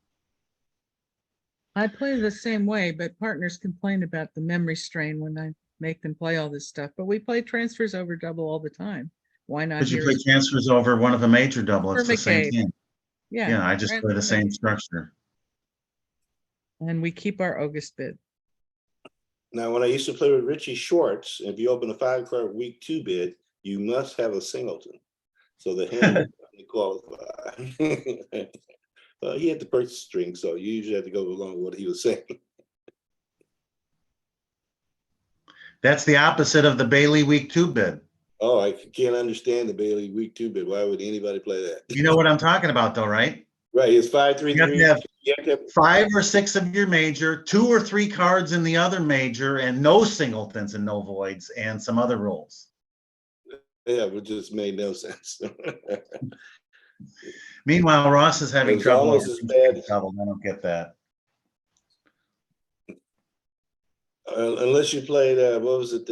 B: I play the same way, but partners complain about the memory strain when I make them play all this stuff. But we play transfers over double all the time. Why not?
C: Because you
B: here
C: play
B: as-
C: transfers over one of a major double,
B: For
C: it's the same
B: McCabe.
C: thing.
B: Yeah.
C: Yeah, I just play the
B: transfer.
C: same structure.
B: And we keep our August bid.
A: Now, when I used to play with Richie Schwartz, if you open a 5-card week 2 bid, you must have a singleton. So the hand would qualify. Well, he had the purse string, so you usually had to go along with what he was saying.
C: That's the opposite of the Bailey week 2 bid.
A: Oh, I can't understand the Bailey week 2 bid. Why would anybody play that?
C: You know what I'm talking about though, right?
A: Right, it's 5-3-3.
C: You have to have
A: You have to have
C: 5 or 6 of your major, 2 or 3 cards in the other major, and no singletons and no voids, and some other rules.
A: Yeah, it just made no sense.
C: Meanwhile, Ross is having
A: It's
C: trouble.
A: almost as bad.
C: I don't get that.
A: Unless you played, what was it?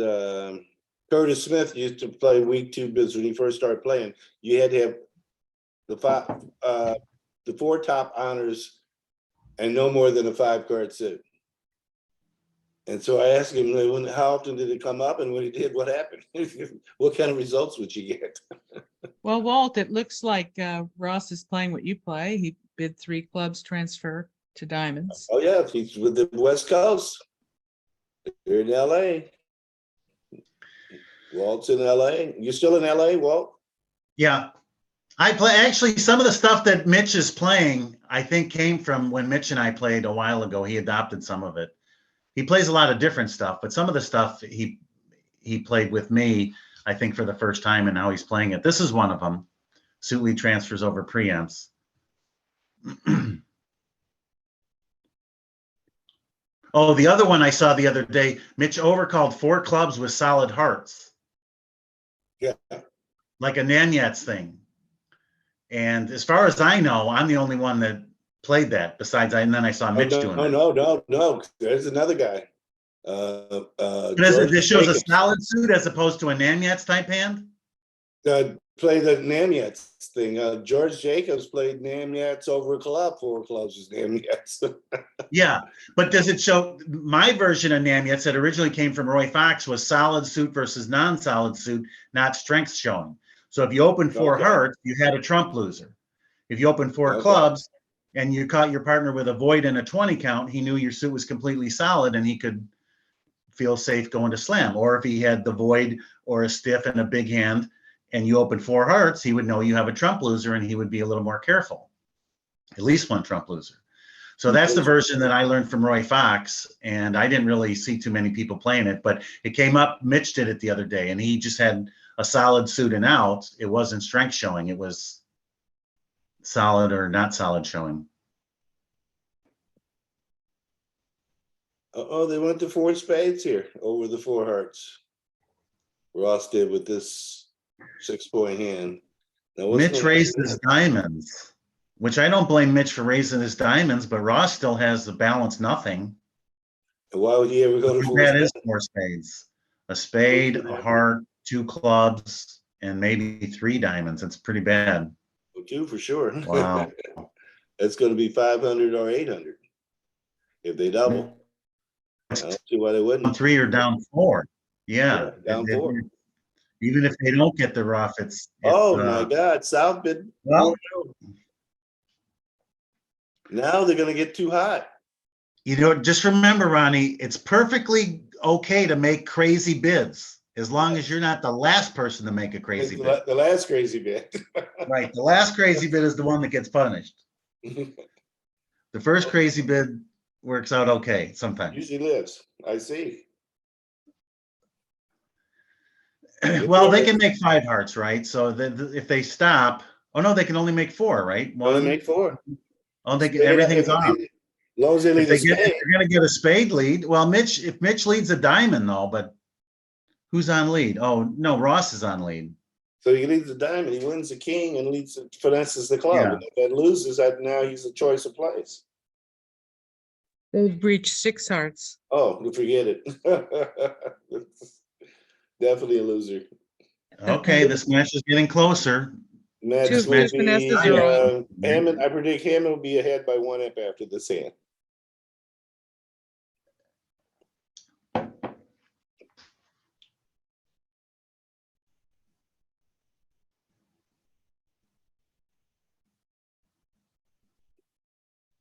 A: Curtis Smith used to play week 2 bids when he first started playing. You had to have the 4 top honors and no more than a 5-card suit. And so I asked him, how often did it come up? And when he did, what happened? What kind of results would you get?
B: Well, Walt, it looks like Ross is playing what you play. He bid 3 clubs transfer to diamonds.
A: Oh, yeah, he's with the West Coast. You're in LA. Walt's in LA. You still in LA, Walt?
C: Yeah. I play actually some of the stuff that Mitch is playing, I think came from when Mitch and I played a while ago. He adopted some of it. He plays a lot of different stuff, but some of the stuff he played with me, I think for the first time, and now he's playing it. This is one of them. Suit lead transfers over preempts. Oh, the other one I saw the other day, Mitch overcalled 4 clubs with solid hearts.
A: Yeah.
C: Like a Nanyats thing. And as far as I know, I'm the only one that played that besides and then I saw Mitch doing it.
A: No. There's another guy.
C: But
A: George
C: this shows a
A: Jacobs.
C: solid suit as opposed to a Nanyats type hand?
A: play the Namyats thing. George Jacobs played Namyats over a club, 4 clubs was Namyats.
C: Yeah, but does it show? My version of Namyats that originally came from Roy Fox was solid suit versus non-solid suit, not strength showing. So if you opened 4
A: Okay.
C: hearts, you had a trump loser. If you opened 4
A: Okay.
C: clubs and you caught your partner with a void and a 20 count, he knew your suit was completely solid and he could feel safe going to slam. Or if he had the void or a stiff and a big hand and you opened 4 hearts, he would know you have a trump loser and he would be a little more careful. At least one trump loser. So that's the version that I learned from Roy Fox, and I didn't really see too many people playing it, but it came up. Mitch did it the other day, and he just had a solid suit and out. It wasn't strength showing. It was solid or not solid showing.
A: Oh, they went to 4 spades here over the 4 hearts. Ross did with this 6-point hand. Now,
C: Mitch raised his diamonds, which I don't blame Mitch for raising his diamonds, but Ross still has the balance nothing.
A: Why would he ever go to 4
C: That
A: spades?
C: is 4 spades. A spade, a heart, 2 clubs, and maybe 3 diamonds. It's pretty bad.
A: 2 for sure.
C: Wow.
A: It's going to be 500 or 800 if they double. I don't see why they wouldn't.
C: 3 or down 4. Yeah.
A: Down 4.
C: Even if they don't get the rough, it's
A: Oh my God, South bid.
C: Well,
A: now they're going to get too hot.
C: You know, just remember, Ronnie, it's perfectly okay to make crazy bids as long as you're not the last person to make a crazy bid.
A: The last crazy bid.
C: Right. The last crazy bid is the one that gets punished. The first crazy bid works out okay sometimes.
A: Usually lives. I see.
C: Well, they can make 5 hearts, right? So if they stop, oh no, they can only make 4, right?
A: Only make 4.
C: Oh, everything's off.
A: As long as they lead a spade.
C: They're going to get a spade lead. Well, if Mitch leads a diamond though, but who's on lead? Oh no, Ross is on lead.
A: So he leads the diamond, he wins the king and finesses the club.
C: Yeah.
A: And if that loses, now he's the choice of place.
B: They've breached 6 hearts.
A: Oh, forget it. Definitely a loser.
C: Okay, this match is getting closer.
A: Match
B: Two
A: will
B: finesses
A: be,
B: are on.
A: Hammond. I predict Hammond will be ahead by 1 up after this hand.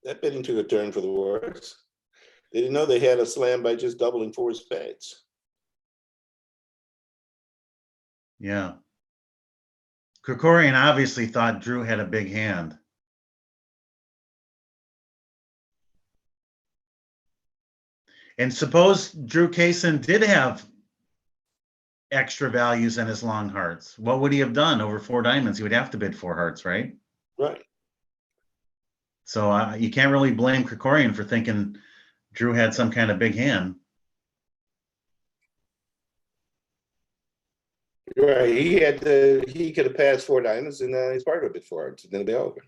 A: That bidding took a turn for the worse. They didn't know they had a slam by just doubling 4 spades.
C: Yeah. Krikorian obviously thought Drew had a big hand. And suppose Drew Kaysen did have extra values in his long hearts. What would he have done over 4 diamonds? He would have to bid 4 hearts, right?
A: Right.
C: So you can't really blame Krikorian for thinking Drew had some kind of big hand.
A: Right. He could have passed 4 diamonds and his partner bid 4 hearts and then it'd be over.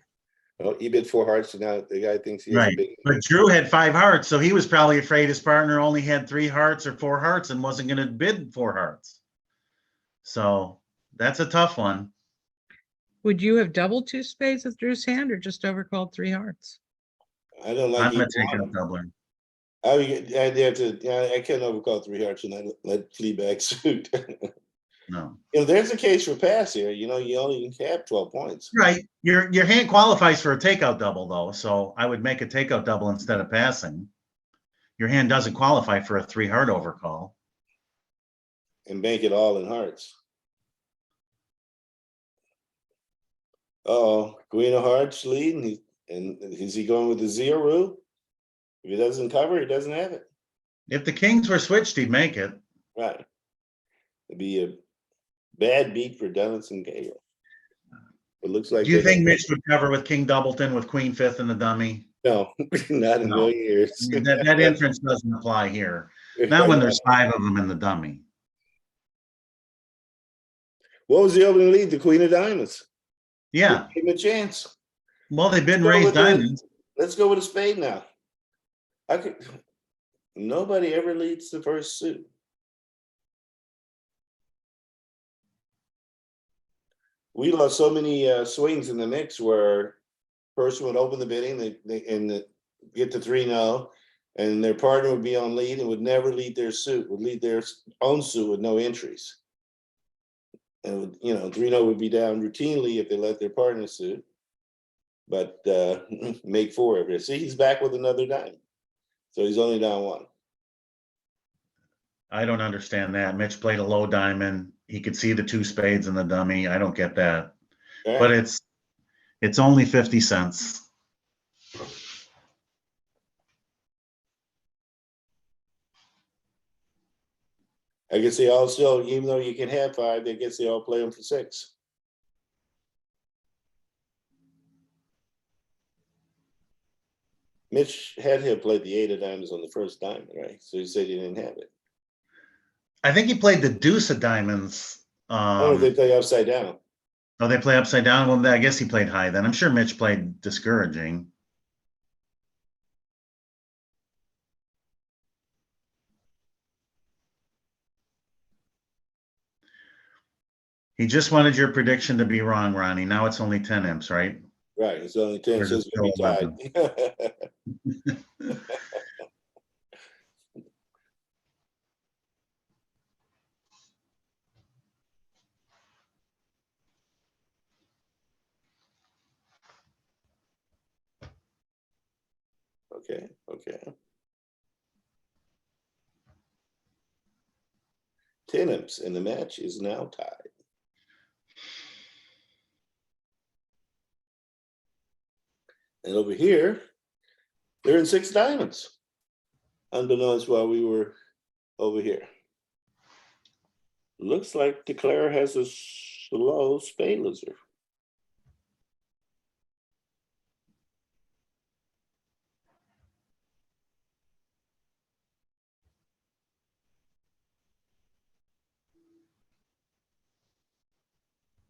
A: Well, he bid 4 hearts, and now the guy thinks he has a big.
C: But Drew had 5 hearts, so he was probably afraid his partner only had 3 hearts or 4 hearts and wasn't going to bid 4 hearts. So that's a tough one.
B: Would you have doubled 2 spades with Drew's hand or just overcalled 3 hearts?
A: I don't like.
C: I'm going to take a doubler.
A: I'd have to. Yeah, I can't overcall 3 hearts and I let Fleabag suit.
C: No.
A: There's a case for pass here. You only can have 12 points.
C: Right. Your hand qualifies for a takeout double, though. So I would make a takeout double instead of passing. Your hand doesn't qualify for a 3 heart overcall.
A: And bank it all in hearts. Oh, Queen of Hearts lead. And is he going with the 0 rule? If he doesn't cover, he doesn't have it.
C: If the kings were switched, he'd make it.
A: Right. It'd be a bad beat for Dennis and Gale. It looks like.
C: Do you think Mitch would cover with King Doubleton with Queen 5th in the dummy?
A: No, not in a million years.
C: That inference doesn't apply here. Not when there's 5 of them in the dummy.
A: What was the opening lead? The Queen of Diamonds.
C: Yeah.
A: Give him a chance.
C: Well, they've been raised diamonds.
A: Let's go with a spade now. Nobody ever leads the first suit. we lost so many swings in the mix where person would open the bidding, get to 3-0, and their partner would be on lead and would never lead their suit, would lead their own suit with no entries. And 3-0 would be down routinely if they let their partner suit, but make 4 every. See, he's back with another dime, so he's only down 1.
C: I don't understand that. Mitch played a low diamond. He could see the 2 spades in the dummy. I don't get that.
A: All
C: But
A: right.
C: it's only 50 cents.
A: I guess they all still, even though you can have 5, I guess they all play them for 6. Mitch had him play the 8 of diamonds on the first diamond, right? So he said he didn't have it.
C: I think he played the deuce of diamonds.
A: Oh, they play upside down.
C: Oh, they play upside down? Well, I guess he played high then. I'm sure Mitch played discouraging. He just wanted your prediction to be wrong, Ronnie. Now it's only 10 imps, right?
A: Right, it's only 10,
C: Or
A: so
C: is
A: it's
C: it
A: gonna be
C: still
A: tied. Okay. 10 imps, and the match is now tied. And over here, they're in 6 diamonds, unbeknownst while we were over here. Looks like Declare has a slow spade loser.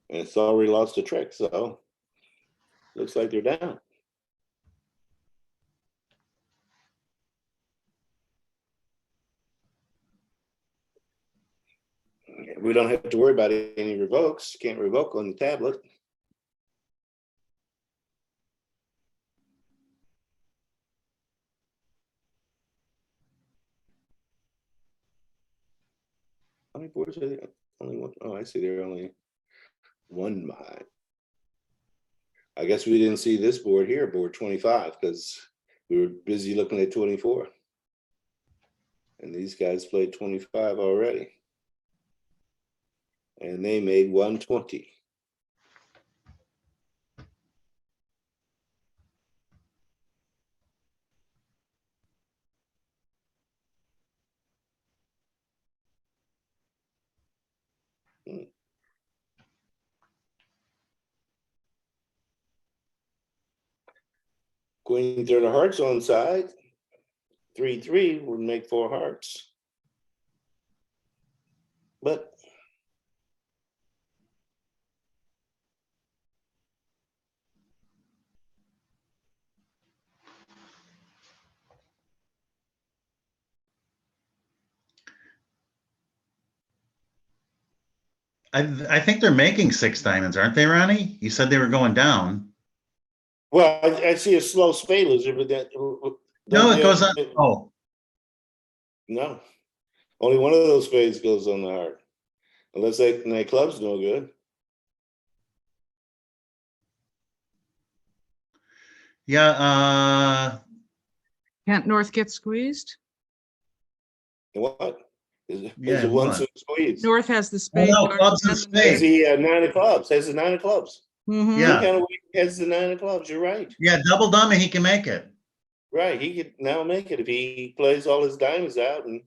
A: And it's already lost a trick, so looks like they're down. We don't have to worry about any revokes. Can't revoke on the tablet. How many boards are there? Only one. Oh, I see. There are only 1 behind. I guess we didn't see this board here, board 25, because we were busy looking at 24. And these guys played 25 already. And they made 120. Queen 3 of hearts on side. 3-3 would make 4 hearts. But
C: I think they're making 6 diamonds, aren't they, Ronnie? You said they were going down.
A: well, I see a slow spade loser, but that
C: No, it goes on. Oh,
A: no. Only one of those spades goes on the heart. Unless that club's no good.
C: yeah.
B: Can't North get squeezed?
A: What? Is
C: Yeah,
A: it one
C: what?
A: suit squeeze?
B: North has the spade.
C: no,
B: card
C: clubs and
B: the
C: spades.
A: Has the 9 of clubs. Has the 9 of clubs.
B: Mhm.
C: Yeah.
A: Kind of has the 9 of clubs. You're right.
C: Yeah, double dummy, he can make it.
A: Right. He could now make it if he plays all his diamonds out. And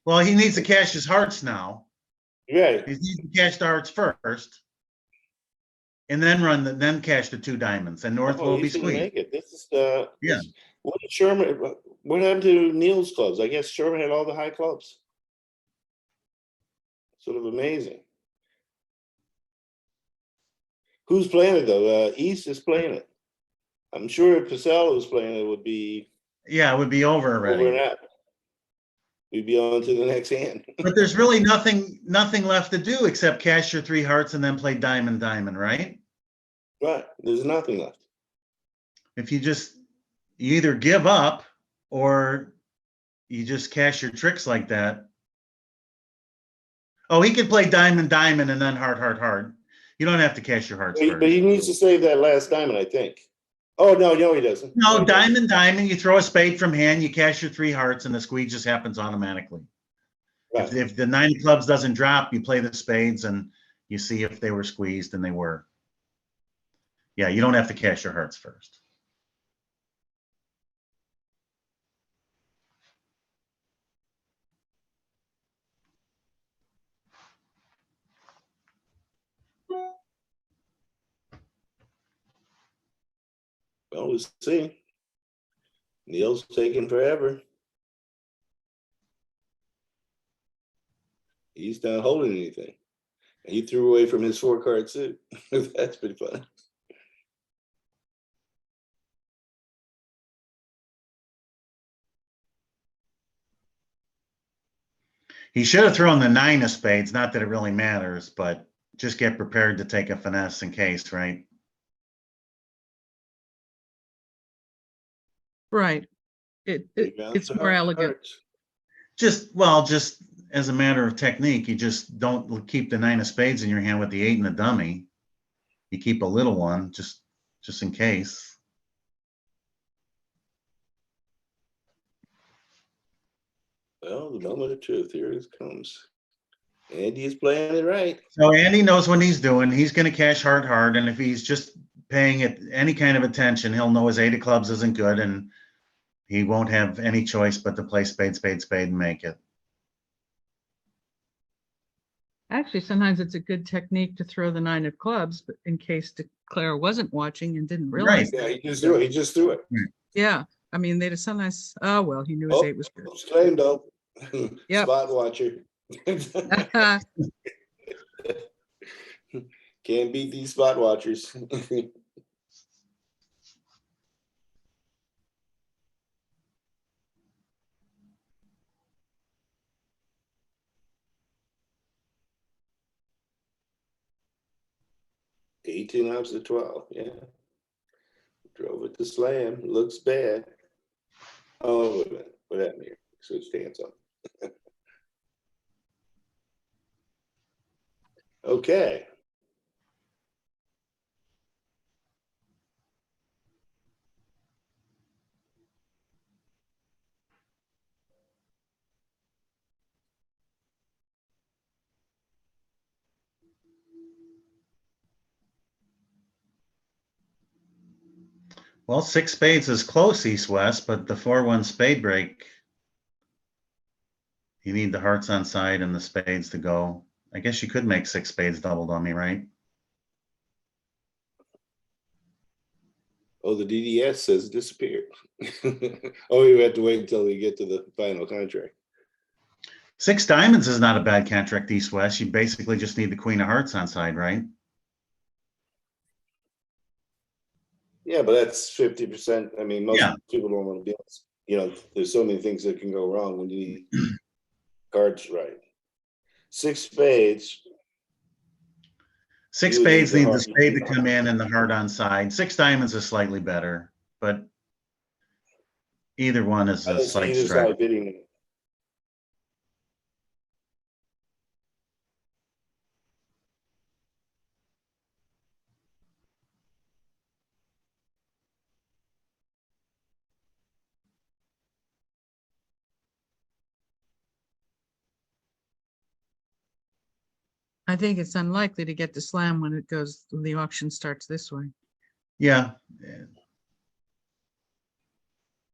C: Well, he needs to cash his hearts now.
A: right.
C: He needs to cash the hearts first, and then cash the 2 diamonds, and North will be
A: He's gonna
C: squeezed.
A: make it. This is
C: Yeah.
A: what did Sherman? What happened to Neil's clubs? I guess Sherman had all the high clubs. Sort of amazing. Who's playing it though? East is playing it. I'm sure if Purcell was playing it, would be
C: Yeah, it would be over already.
A: over and out. we'd be on to the next hand.
C: But there's really nothing left to do except cash your 3 hearts and then play diamond, right?
A: Right, there's nothing left.
C: If you either give up or you just cash your tricks like that. Oh, he could play diamond and then heart. You don't have to cash your hearts
A: But
C: first.
A: he needs to save that last diamond, I think. Oh, no, he doesn't.
C: No,
A: he doesn't.
C: diamond, you throw a spade from hand, you cash your 3 hearts, and the squeeze just happens automatically.
A: Right.
C: If the 9 of clubs doesn't drop, you play the spades and you see if they were squeezed, and they were. Yeah, you don't have to cash your hearts first.
A: Well, we'll see. Neil's taking forever. He's not holding anything. And he threw away from his 4-card suit. That's pretty funny.
C: He should have thrown the 9 of spades. Not that it really matters, but just get prepared to take a finesse in case, right?
B: Right. It's more elegant.
C: Just as a matter of technique, you just don't keep the 9 of spades in your hand with the 8 and the dummy. You keep a little one just in case.
A: Well, the moment of truth, here it comes. Andy is playing it right.
C: So Andy knows what he's doing. He's going to cash hard, and if he's just paying it any kind of attention, he'll know his 8 of clubs isn't good, and he won't have any choice but to play spade, and make it.
B: Actually, sometimes it's a good technique to throw the 9 of clubs, but in case Claire wasn't watching and didn't realize.
A: Yeah, he just threw it.
B: Yeah. I mean, they'd sometimes, oh, well, he knew his 8 was good.
A: Claimed though.
B: Yep.
A: Spot watcher. Can't beat these spot watchers. $18 ounces of 12. Yeah. Drove it to slam. Looks bad. Oh, wait a minute. What happened here? Switch hands on. Okay.
C: Well, 6 spades is close east-west, but the 4-1 spade break, you need the hearts on side and the spades to go. I guess you could make 6 spades double dummy, right?
A: Oh, the DDS says it disappeared. Oh, you have to wait until we get to the final contract.
C: 6 diamonds is not a bad contract east-west. You basically just need the queen of hearts on side, right?
A: Yeah, but that's 50%. I mean, most
C: Yeah.
A: people don't want to be, there's so many things that can go wrong when you need cards right. 6 spades.
C: 6
A: You would
C: spades
A: need the
C: need the
A: heart.
C: spade to come in and the heart on side. 6 diamonds is slightly better, but either one is
A: I
C: a
A: don't see
C: slight
A: either
C: stretch.
A: side bidding it.
B: I think it's unlikely to get to slam when the auction starts this way.
C: Yeah,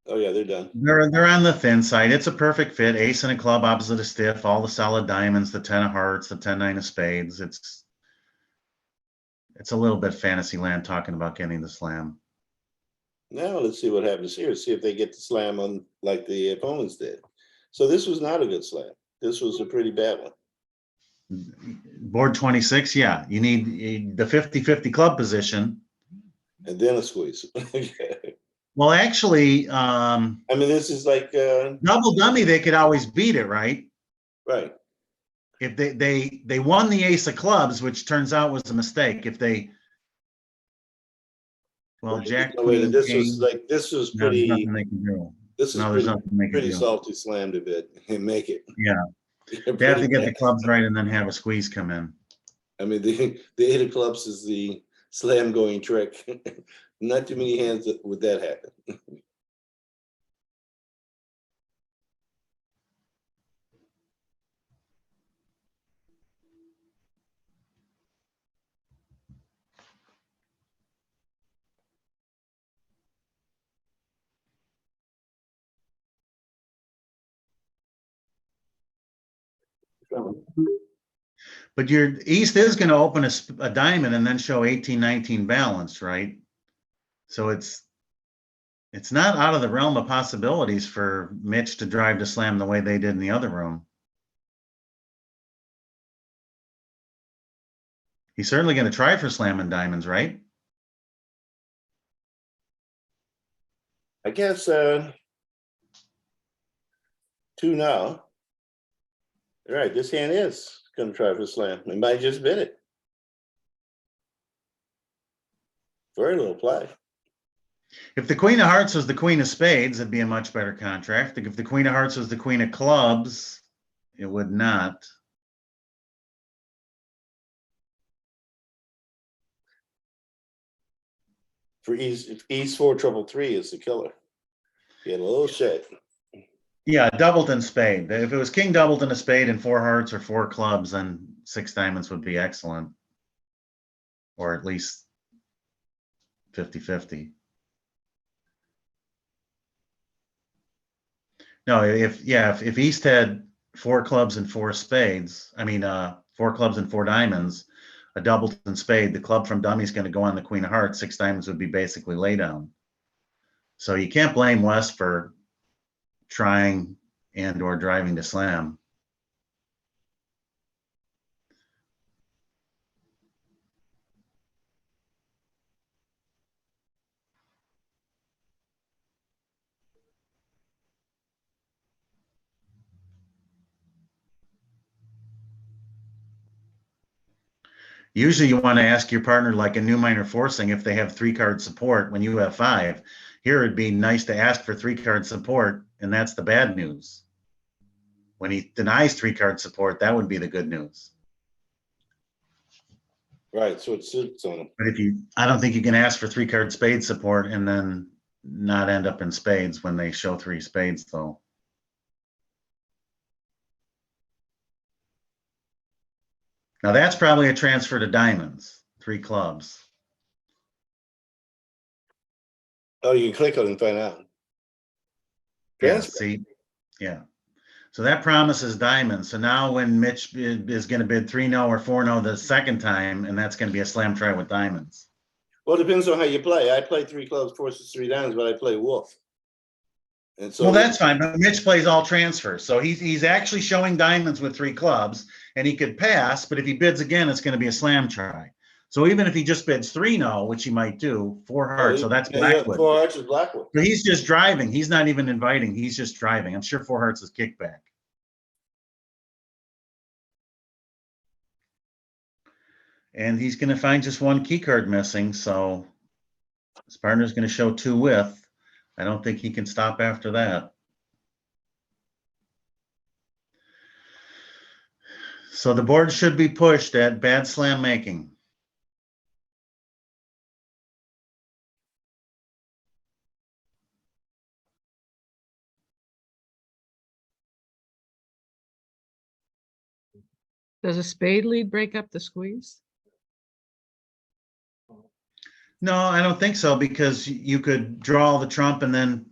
A: Oh yeah, they're done.
C: they're on the thin side. It's a perfect fit. Ace and a club opposite a stiff, all the solid diamonds, the 10 of hearts, the 10-9 of spades. It's a little bit fantasy land talking about getting the slam.
A: Now let's see what happens here. See if they get the slam on like the opponents did. So this was not a good slam. This was a pretty bad one.
C: Board 26, yeah. You need the 50-50 club position.
A: And then a squeeze.
C: Well, actually,
A: I mean, this is like,
C: double dummy, they could always beat it, right?
A: right.
C: If they won the ace of clubs, which turns out was a mistake. If they, well, Jack,
A: No, wait,
C: Queen,
A: this was
C: King,
A: like, this was
C: no, there's
A: pretty,
C: nothing they can do.
A: this is
C: No, there's
A: pretty,
C: nothing they can
A: pretty
C: do.
A: salty slammed a bit and make it.
C: Yeah, they have
A: Pretty
C: to get the
A: bad.
C: clubs right and then have a squeeze come in.
A: I mean, the eight of clubs is the slam going trick. Not too many hands would that happen.
C: But your East is going to open a diamond and then show 18, 19 balanced, right? So it's not out of the realm of possibilities for Mitch to drive to slam the way they did in the other room. He's certainly going to try for slamming diamonds, right?
A: I guess two now. All right, this hand is gonna try for slam. It might just bid it. Very little play.
C: If the Queen of Hearts was the Queen of Spades, it'd be a much better contract. If the Queen of Hearts was the Queen of Clubs, it would not.
A: For East 4 treble 3 is the killer. He had a little shit.
C: Yeah, Doubleton spade. If it was King Doubleton a spade and 4 hearts or 4 clubs, then 6 diamonds would be excellent. Or at least 50-50. No, if East had 4 clubs and 4 spades, I mean 4 clubs and 4 diamonds, a Doubleton spade, the club from dummy is going to go on the Queen of Hearts. 6 diamonds would be basically lay down. So you can't blame West for trying and or driving to slam. Usually you want to ask your partner, like a new minor forcing, if they have 3-card support when you have 5. Here it'd be nice to ask for 3-card support, and that's the bad news. When he denies 3-card support, that would be the good news.
A: Right, so it suits on him.
C: But I don't think you can ask for 3-card spade support and then not end up in spades when they show 3 spades, though. Now that's probably a transfer to diamonds, 3 clubs.
A: Oh, you can click on it and find out.
C: Yeah,
A: Transfer.
C: see, yeah. So that promises diamonds. So now when Mitch is going to bid 3-0 or 4-0 the second time, and that's going to be a slam try with diamonds.
A: Well, it depends on how you play. I play 3 clubs, forces 3 diamonds, but I play wolf. And so
C: Well, that's fine, but Mitch plays all transfers. So he's actually showing diamonds with 3 clubs, and he could pass, but if he bids again, it's going to be a slam try. So even if he just bids 3-0, which he might do, 4 hearts, so that's Blackwood.
A: 4 hearts is Blackwood.
C: So he's just driving. He's not even inviting. He's just driving. I'm sure 4 hearts is kickback. And he's going to find just 1 key card missing, so his partner's going to show 2 with. I don't think he can stop after that. So the board should be pushed at bad slam making.
B: Does a spade lead break up the squeeze?
C: No, I don't think so, because you could draw the trump and then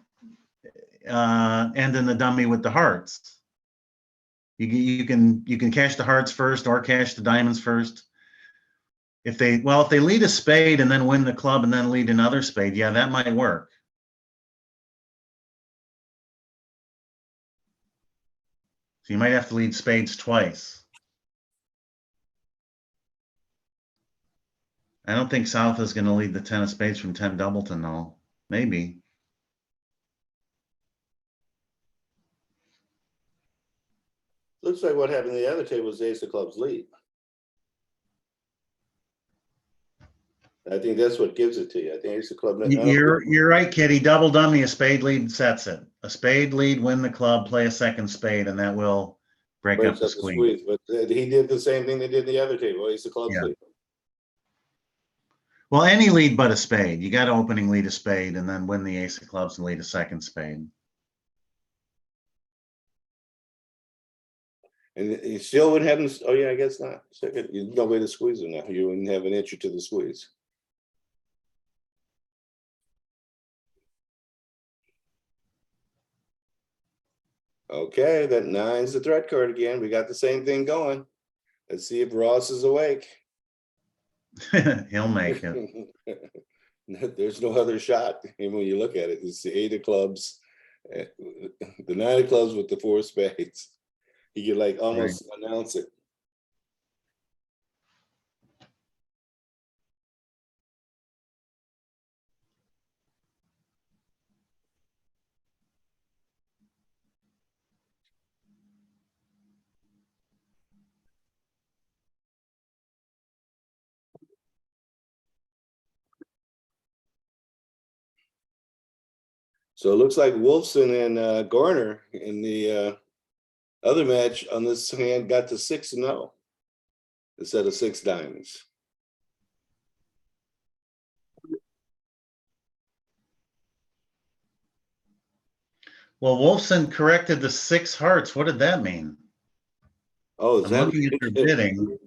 C: end in the dummy with the hearts. You can cash the hearts first or cash the diamonds first. If they lead a spade and then win the club and then lead another spade, yeah, that might work. So you might have to lead spades twice. I don't think South is going to lead the 10 of spades from 10 Doubleton, though. Maybe.
A: Looks like what happened to the other table was ace of clubs lead. I think that's what gives it to you. I think ace of club.
C: You're right, kid. He double dummy, a spade lead sets it. A spade lead, win the club, play a second spade, and that will break up the squeeze.
A: But he did the same thing they did the other table, ace of clubs lead.
C: Well, any lead but a spade. You got to opening lead a spade and then win the ace of clubs and lead a second spade.
A: And you still wouldn't have them. Oh yeah, I guess not. Second, there's no way to squeeze them now. You wouldn't have an entry to the squeeze. Okay, that 9's the threat card again. We got the same thing going. Let's see if Ross is awake.
C: He'll make it.
A: There's no other shot. And when you look at it, it's the 8 of clubs, the 9 of clubs with the 4 spades. You could like almost announce it. So it looks like Wolfson and Garner in the other match on this hand got to 6-0 instead of 6 diamonds.
C: Well, Wolfson corrected the 6 hearts. What did that mean?
A: Oh,
C: I'm looking at their bidding.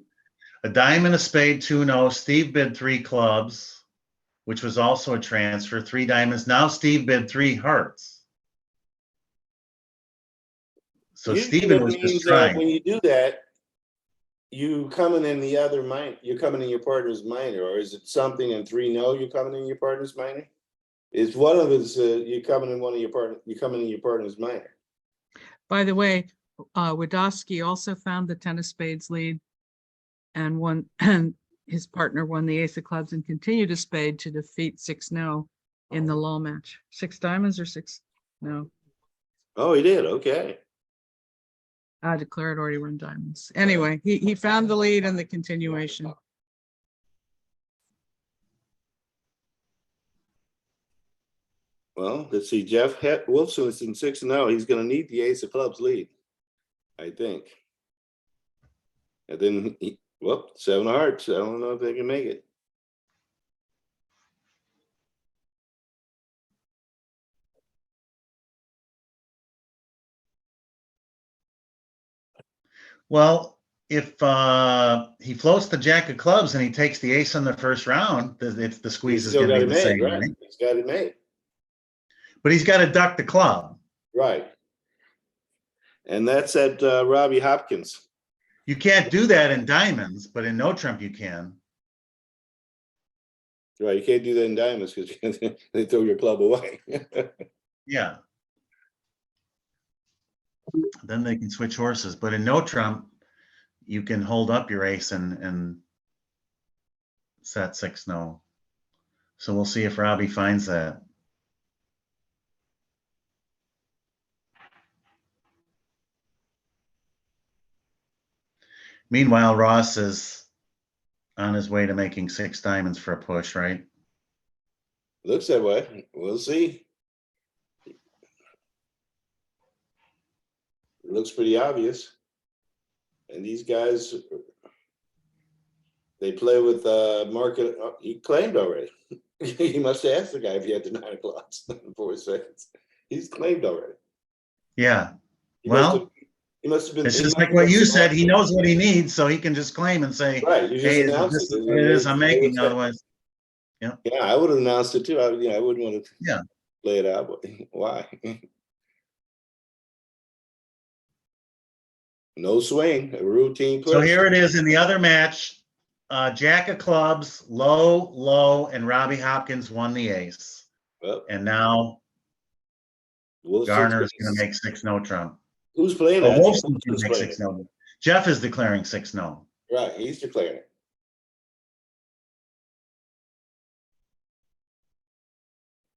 C: A diamond, a spade, 2-0. Steve bid 3 clubs, which was also a transfer. 3 diamonds. Now Steve bid 3 hearts. So Steven was just trying.
A: When you do that, you coming in the other minor. You're coming in your partner's minor, or is it something in 3-0? You're coming in your partner's minor. Is one of it's you coming in one of your partner. You coming in your partner's minor.
B: By the way, Wadowski also found the 10 of spades lead and won, and his partner won the ace of clubs and continued a spade to defeat 6-0 in the lull match. 6 diamonds or 6? No.
A: Oh, he did. Okay.
B: I declared already run diamonds. Anyway, he found the lead and the continuation.
A: Well, let's see. Jeff Wolfson is in 6-0. He's going to need the ace of clubs lead, I think. And then, 7 of hearts. I don't know if they can make it.
C: Well, if he floats the jack of clubs and he takes the ace in the first round, it's the squeeze is going to be the same, right?
A: He's got it made.
C: But he's got to duck the club.
A: Right. And that's at Robbie Hopkins.
C: You can't do that in diamonds, but in no trump you can.
A: Right. You can't do that in diamonds because they throw your club away.
C: Yeah. Then they can switch horses. But in no trump, you can hold up your ace and set 6-0. So we'll see if Robbie finds that. Meanwhile, Ross is on his way to making 6 diamonds for a push, right?
A: Looks that way. We'll see. It looks pretty obvious. And these guys, they play with market. He claimed already. He must have asked the guy if he had the 9 of clubs in 4 seconds. He's claimed already.
C: Yeah. He must have been. It's just like what you said. He knows what he needs, so he can just claim and say,
A: right, you just
C: "Hey,
A: announce
C: this
A: it.
C: is what it is I'm making." Otherwise,
A: yeah, I would have announced it too. I wouldn't want to play it out. But why? No swing, a routine push.
C: So here it is in the other match. Jack of clubs, low, and Robbie Hopkins won the ace.
A: Well,
C: and now Garner is going to make 6-0 trump.
A: Who's playing
C: that?
A: Wolfson's
C: going to make 6-0. Jeff is declaring 6-0.
A: Right, he's declaring it.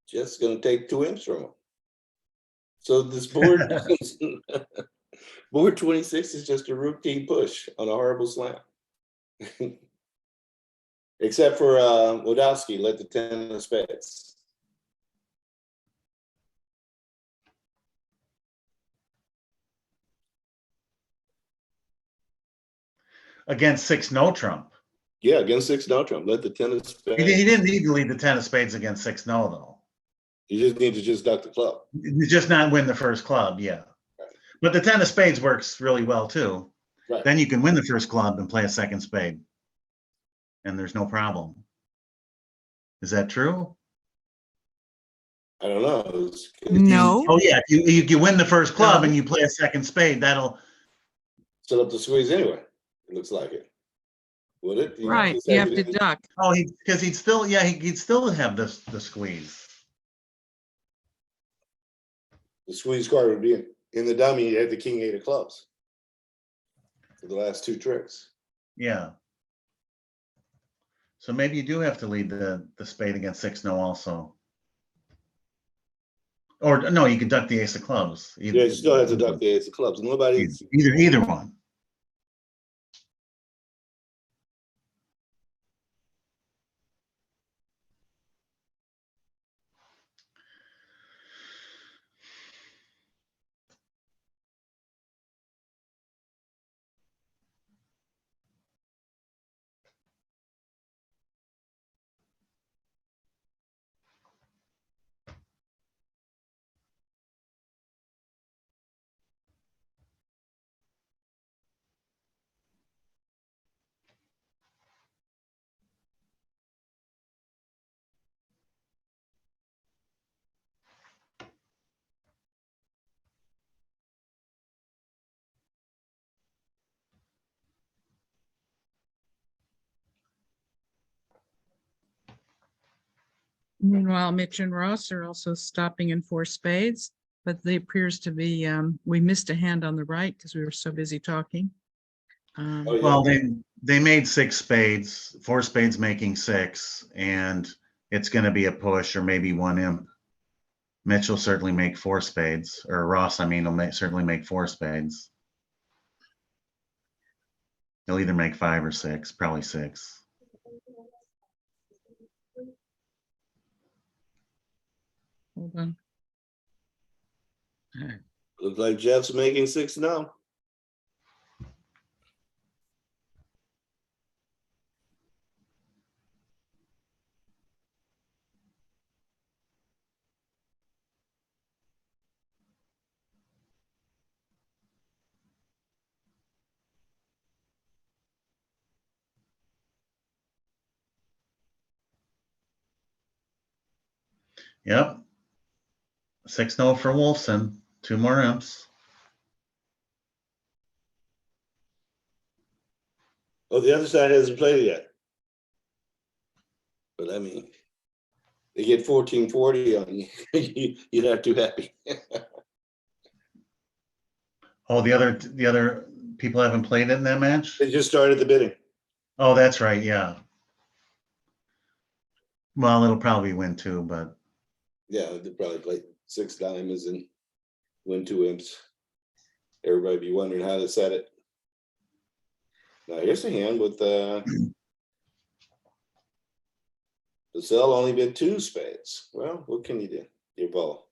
A: Jeff's going to take 2 imps from him. So this board, Board 26 is just a routine push on a horrible slam. Except for Wodowski, let the 10 of spades.
C: Against 6 no trump.
A: Yeah, against 6 no trump, let the 10 of
C: He
A: spades.
C: didn't need to lead the 10 of spades against 6 no though.
A: You just need to just duck the club.
C: You just not win the first club, yeah.
A: Right.
C: But the 10 of spades works really well too.
A: Right.
C: Then you can win the first club and play a second spade. And there's no problem. Is that true?
A: I don't know.
B: No.
C: Oh yeah, if you win the first club
B: No.
C: and you play a second spade, that'll
A: Set up the squeeze anyway. It looks like it. Would it?
B: Right, you have to duck.
C: oh because he'd still he'd still have the squeeze.
A: The squeeze card would be in the dummy. You had the king 8 of clubs for the last 2 tricks.
C: Yeah. So maybe you do have to lead the spade against 6 no also. Or no, you could duck the ace of clubs.
A: Yeah, you still have to duck the ace of clubs. Nobody.
C: Either one.
B: Meanwhile, Mitch and Ross are also stopping in 4 spades, but they appears to be, we missed a hand on the right because we were so busy talking.
A: Oh, yeah.
C: Well, they made 6 spades, 4 spades making 6, and it's going to be a push or maybe 1 imp. Mitch will certainly make 4 spades, or Ross, I mean, will certainly make 4 spades. He'll either make 5 or 6, probably 6.
B: Hold on.
A: Looks like Jeff's making 6 now.
C: Yep. 6 no for Wolfson. 2 more imps.
A: Oh, the other side hasn't played it yet. But I mean, they get 1440 on you. You're not too happy.
C: Oh, the other people haven't played it in that match?
A: They just started the bidding.
C: Oh, that's right, yeah. Well, it'll probably win too, but
A: Yeah, they probably play 6 diamonds and win 2 imps. Everybody be wondering how to set it. Now here's a hand with the cell only bid 2 spades. Well, what can you do? Your ball.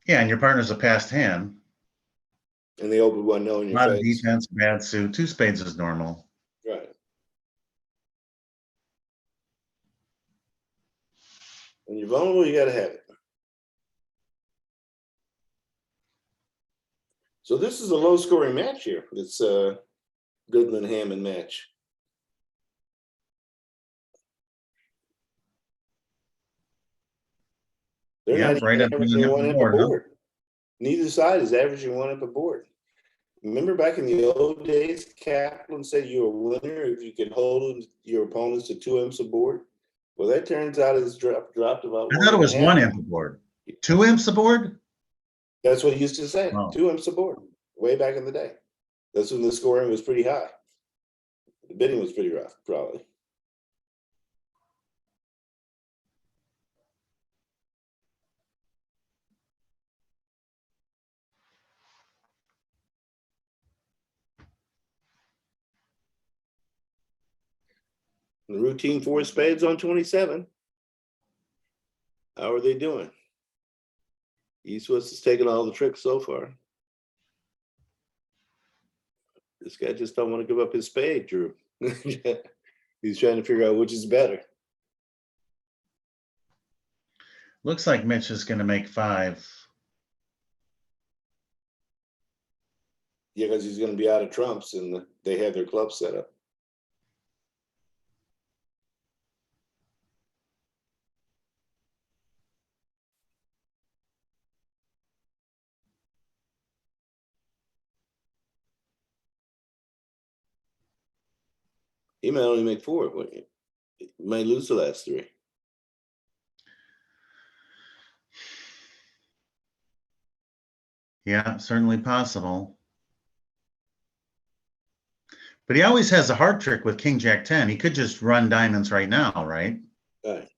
C: yeah, and your partner's a passed hand.
A: And they open 1 no in
C: A
A: your
C: lot of
A: face.
C: defense, bad suit. 2 spades is normal.
A: Right. When you're vulnerable, you gotta have it. So this is a low scoring match here. It's a Goodman Hammond match. They're
C: Yeah,
A: not
C: right
A: even
C: up
A: averaging
C: the
A: 1 imp a
C: board, huh?
A: board. Neither side is averaging 1 imp a board. Remember back in the old days, Kaplan said you're a winner if you can hold your opponents to 2 imps a board. Well, that turns out it's dropped about
C: I thought it was
A: 1.5.
C: 1 imp aboard. 2 imps aboard?
A: That's what he used to say.
C: Wow.
A: 2 imps a board, way back in the day. That's when the scoring was pretty high. The bidding was pretty rough, probably. The routine 4 spades on 27. How are they doing? East West is taking all the tricks so far. This guy just don't want to give up his spade, Drew. He's trying to figure out which is better.
C: Looks like Mitch is going to make 5.
A: Yeah, because he's going to be out of trumps and they have their club set up. He might only make 4. He might lose the last 3.
C: Yeah, certainly possible. But he always has a heart trick with King Jack 10. He could just run diamonds right now, right?
A: Right.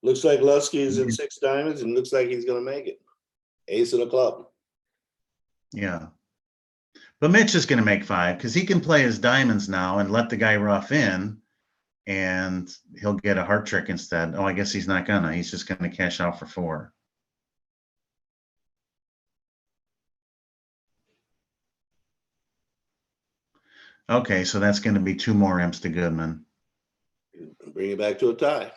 A: Looks like Lusky is in 6 diamonds and looks like he's going to make it. Ace of the club.
C: Yeah. But Mitch is going to make 5 because he can play his diamonds now and let the guy rough in, and he'll get a heart trick instead. Oh, I guess he's not gonna. He's just going to cash out for 4. Okay, so that's going to be 2 more imps to Goodman.
A: Bring it back to a tie.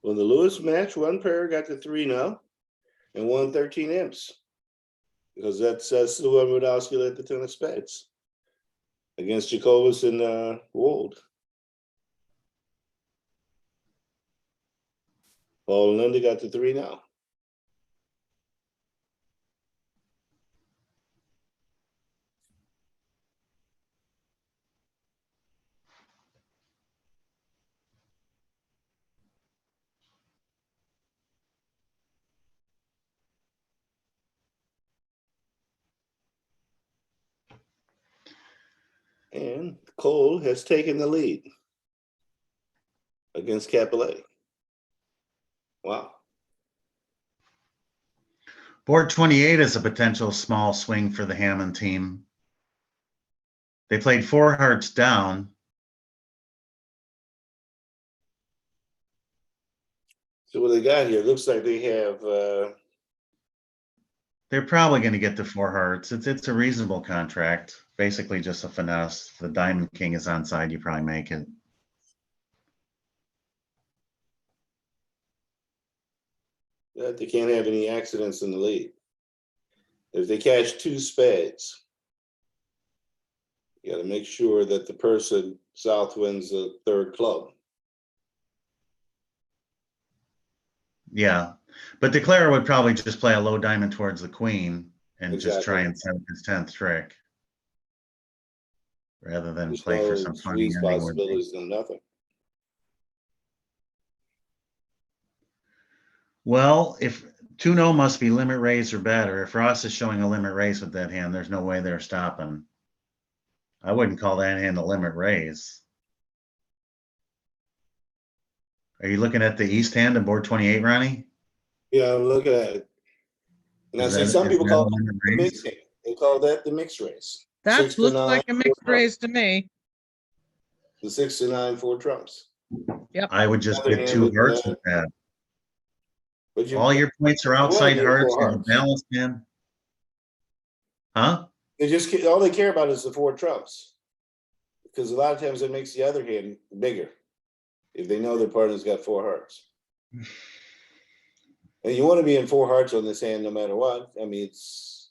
A: Well, the Lewis match, one pair got to 3 now and won 13 imps. Because that's Stu Wodowski led the 10 of spades against Jacobus and Wold. Paul and Linda got to 3 now. And Cole has taken the lead against Capellet. Wow.
C: Board 28 is a potential small swing for the Hammond team. They played 4 hearts down.
A: So what they got here, looks like they have
C: They're probably going to get the 4 hearts. It's a reasonable contract. Basically just a finesse. The Diamond King is onside. You probably make it.
A: that they can't have any accidents in the lead. If they cash 2 spades, you got to make sure that the person south wins the 3rd club.
C: Yeah. But Declare would probably just play a low diamond towards the queen and just try and set his 10th trick rather than
A: There's
C: play for
A: no
C: some funny
A: squeeze
C: ending.
A: possibilities, no nothing.
C: Well, if 2-0 must be limit raise or better. If Ross is showing a limit raise with that hand, there's no way they're stopping. I wouldn't call that hand a limit raise. Are you looking at the East hand of board 28, Ronnie?
A: Yeah, look at it. And I see some people call it the mixed hand. They call that the mixed race.
B: That looks like a mixed raise to me.
A: The 6 to 9 4 trumps.
B: Yep.
C: I would just get 2 hearts with that.
A: But
C: All your points are outside hearts.
A: You're
C: Balanced hand. Huh?
A: They just all they care about is the 4 trumps, because a lot of times it makes the other hand bigger if they know their partner's got 4 hearts. And you want to be in 4 hearts on this hand no matter what. I mean, it's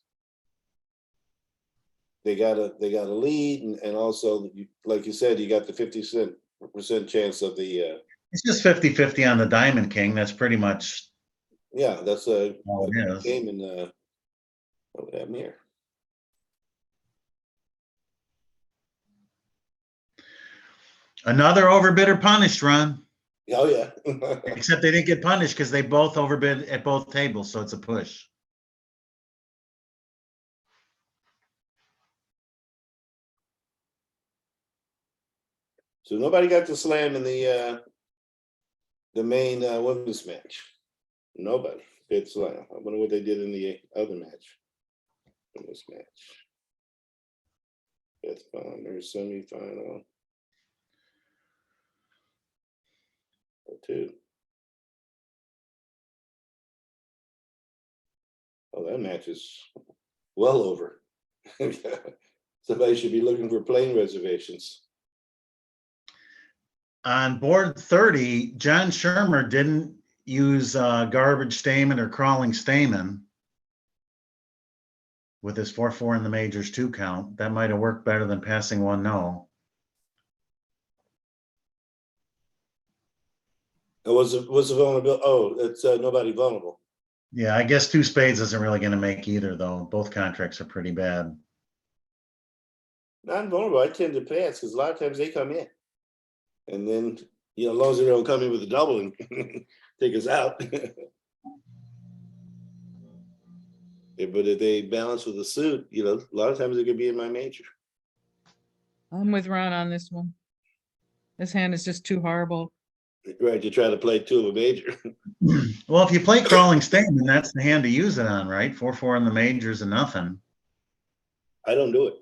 A: they got a lead, and also like you said, you got the 50% chance of the.
C: It's just 50-50 on the Diamond King. That's pretty much
A: Yeah, that's a
C: Oh, it is.
A: game in what we have here.
C: Another overbidder punished run,
A: Oh yeah.
C: except they didn't get punished because they both overbid at both tables, so it's a push.
A: So nobody got to slam in the main women's match. Nobody did slam. I wonder what they did in the other match. Women's match. Fifth final, semifinal. Two. Oh, that match is well over. Somebody should be looking for plane reservations.
C: On board 30, John Shermer didn't use garbage Stamen or crawling Stamen with his 4-4 in the majors 2 count. That might have worked better than passing 1-0.
A: Was it vulnerable? Oh, it's nobody vulnerable.
C: Yeah, I guess 2 spades isn't really going to make either, though. Both contracts are pretty bad.
A: Not vulnerable. I tend to pass because a lot of times they come in, and then as long as they don't come in with a double and take us out. But if they balance with a suit, a lot of times it could be in my major.
B: I'm with Ron on this one. This hand is just too horrible.
A: Right, you try to play 2 of a major.
C: Well, if you play crawling Stamen, that's the hand to use it on, right? 4-4 in the majors and nothing.
A: I don't do it.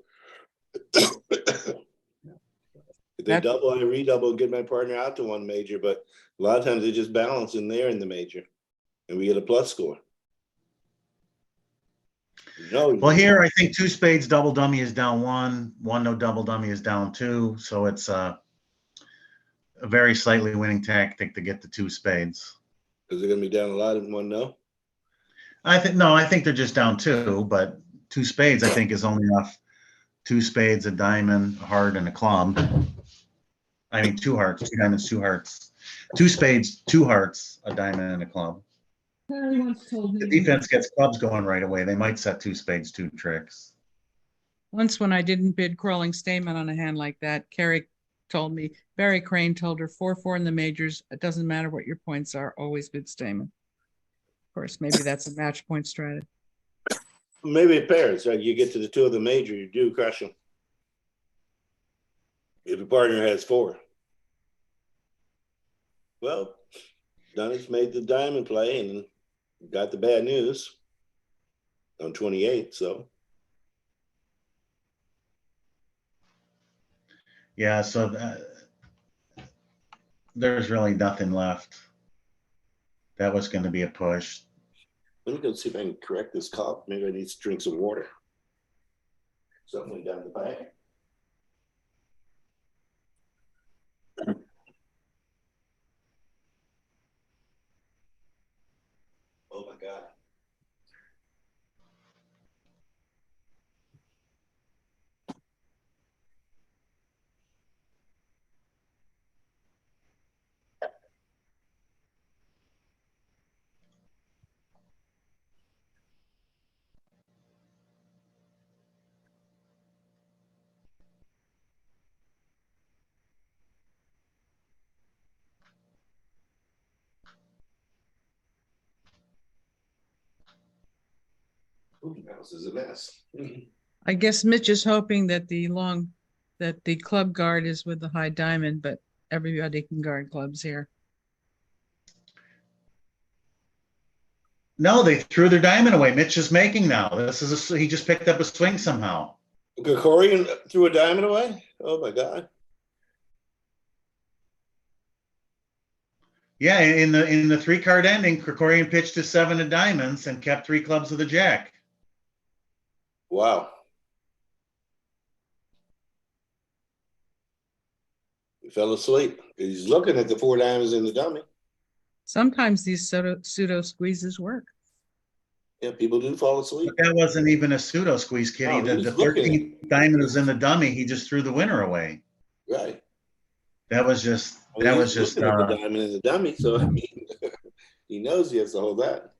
A: If they double, I redouble, get my partner out to 1 major, but a lot of times they just balance in there in the major, and we get a plus score. No.
C: Well, here I think 2 spades double dummy is down 1, 1-no double dummy is down 2, so it's a very slightly winning tactic to get the 2 spades.
A: Is it going to be down a lot in 1-no?
C: I think they're just down 2, but 2 spades I think is only enough. 2 spades, a diamond, a heart, and a club. I mean 2 hearts, 2 diamonds, 2 hearts. 2 spades, 2 hearts, a diamond, and a club. The defense gets clubs going right away. They might set 2 spades, 2 tricks.
B: Once when I didn't bid crawling Stamen on a hand like that, Carrie told me, Barry Crane told her 4-4 in the majors. It doesn't matter what your points are, always bid Stamen. Of course, maybe that's a match point strategy.
A: Maybe it pairs, right? You get to the 2 of the major, you do crush them. If a partner has 4. Well, Dunnett's made the diamond play and got the bad news on 28, so.
C: Yeah, so there's really nothing left. That was going to be a push.
A: Let me go see if I can correct this cup. Maybe I need to drink some water. Something down the back. Oh my God. Ooh, house is a mess.
B: I guess Mitch is hoping that the club guard is with the high diamond, but everybody can guard clubs here.
C: No, they threw their diamond away. Mitch is making now. He just picked up a swing somehow.
A: Gregorian threw a diamond away? Oh my God.
C: Yeah, in the 3-card ending, Krikorian pitched to 7 of diamonds and kept 3 clubs with a jack.
A: Wow. He fell asleep. He's looking at the 4 diamonds in the dummy.
B: Sometimes these pseudo squeezes work.
A: Yeah, people do fall asleep.
C: But that wasn't even a pseudo squeeze, Kitty.
A: No,
C: The 13th diamond was in the dummy. He just threw the winner away.
A: Right.
C: That was just
A: the diamond in the dummy. So I mean, he knows he has to hold that.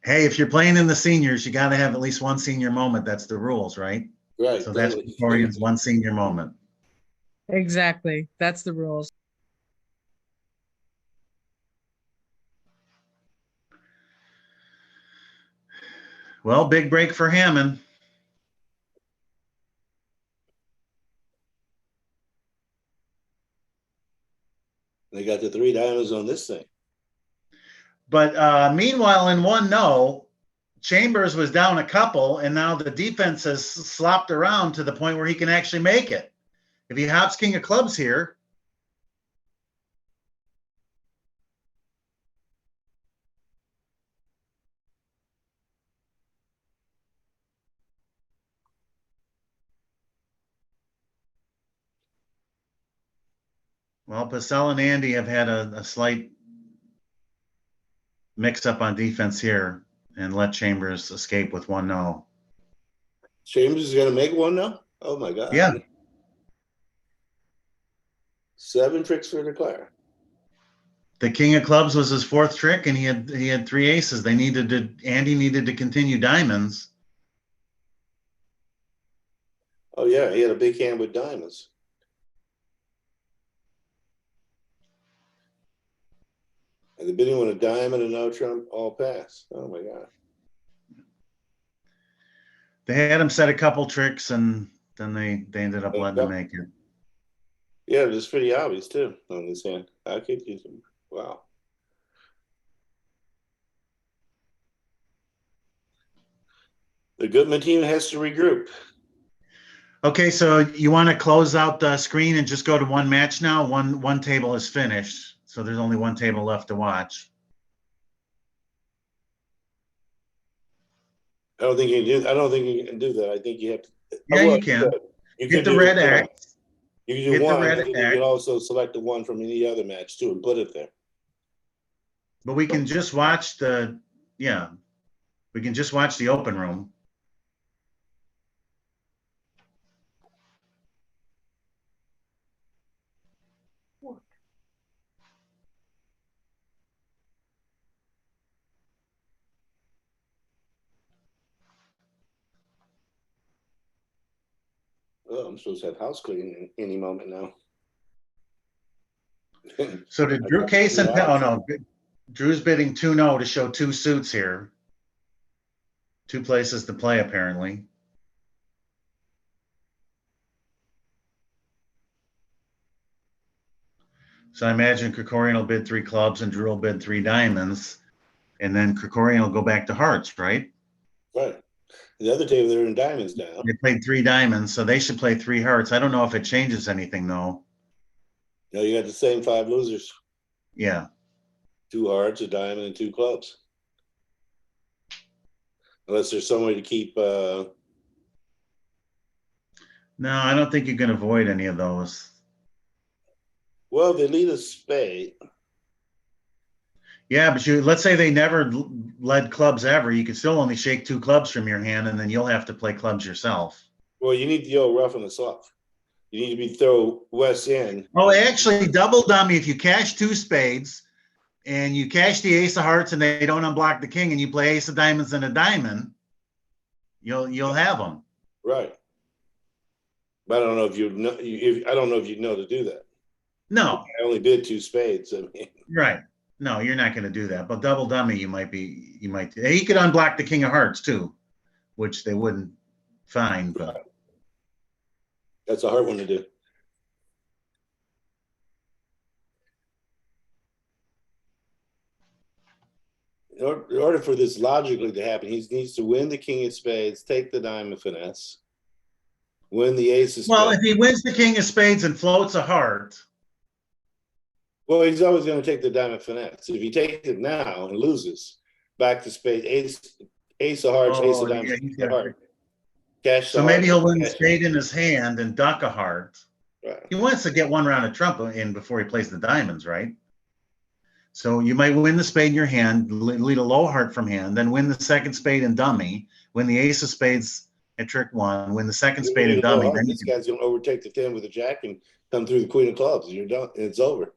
C: Hey, if you're playing in the seniors, you got to have at least one senior moment. That's the rules, right?
A: Right.
C: So that's
A: totally.
C: Krikorian's one senior moment.
B: Exactly. That's the rules.
C: Well, big break for Hammond.
A: They got the 3 diamonds on this thing.
C: But meanwhile, in 1-0, Chambers was down a couple, and now the defense has slopped around to the point where he can actually make it. If he hops king of clubs here, well, Purcell and Andy have had a slight mix-up on defense here and let Chambers escape with 1-0.
A: Chambers is going to make one now? Oh, my God.
C: Yeah.
A: 7 tricks for Leclerc.
C: The king of clubs was his 4th trick, and he had 3 aces. Andy needed to continue diamonds.
A: Oh, yeah. He had a big hand with diamonds. And the bidding with a diamond and no trump all pass. Oh, my God.
C: They had him set a couple tricks, and then they ended up letting him make it.
A: Yeah, it was pretty obvious, too, on this hand. I could use him. Wow. The Goodman team has to regroup.
C: Okay, so you want to close out the screen and just go to one match now? One table is finished, so there's only one table left to watch.
A: I don't think you can do that. I think you have to.
C: Yeah, you can.
A: You
C: Get
A: could
C: the
A: do
C: red
A: one.
C: X.
A: You can do
C: Get the
A: one.
C: red
A: And you
C: X.
A: can also select the one from any other match too and put it there.
C: But we can just watch the, yeah, we can just watch the open room.
A: Oh, I'm supposed to have house cleaning any moment now.
C: So did Drew Case and, oh no, Drew's bidding 2-0 to show 2 suits here. 2 places to play, apparently. So I imagine Krikorian will bid 3 clubs and Drew will bid 3 diamonds. And then Krikorian will go back to hearts, right?
A: Right. The other table, they're in diamonds now.
C: They played 3 diamonds, so they should play 3 hearts. I don't know if it changes anything, though.
A: No, you got the same 5 losers.
C: Yeah.
A: 2 hearts, a diamond, and 2 clubs. Unless there's some way to keep.
C: No, I don't think you can avoid any of those.
A: Well, they lead a spade.
C: Yeah, but let's say they never led clubs ever. You could still only shake 2 clubs from your hand, and then you'll have to play clubs yourself.
A: Well, you need to go rough and soft. You need to be throw West in.
C: Oh, actually, double dummy. If you cash 2 spades and you cash the ace of hearts and they don't unblock the king, and you play ace of diamonds and a diamond, you'll have them.
A: Right. But I don't know if you know. I don't know if you know to do that.
C: No.
A: I only bid 2 spades. I mean.
C: Right. No, you're not going to do that. But double dummy, you might. He could unblock the king of hearts too, which they wouldn't find. But
A: That's a hard one to do. In order for this logically to happen, he needs to win the king of spades, take the diamond finesse, win the ace of spades.
C: Well, if he wins the king of spades and floats a heart.
A: Well, he's always going to take the diamond finesse. If he takes it now and loses, back to spade, ace of hearts, ace of diamonds,
C: Yeah,
A: heart. Cash
C: so maybe he'll win the spade in his hand and duck a heart.
A: Right.
C: He wants to get 1 round of trump in before he plays the diamonds, right? So you might win the spade in your hand, lead a low heart from hand, then win the second spade and dummy, win the ace of spades at trick 1, win the second spade and dummy. Then
A: this guy's going to overtake the 10 with a jack and come through the queen of clubs. And you're done. And it's over.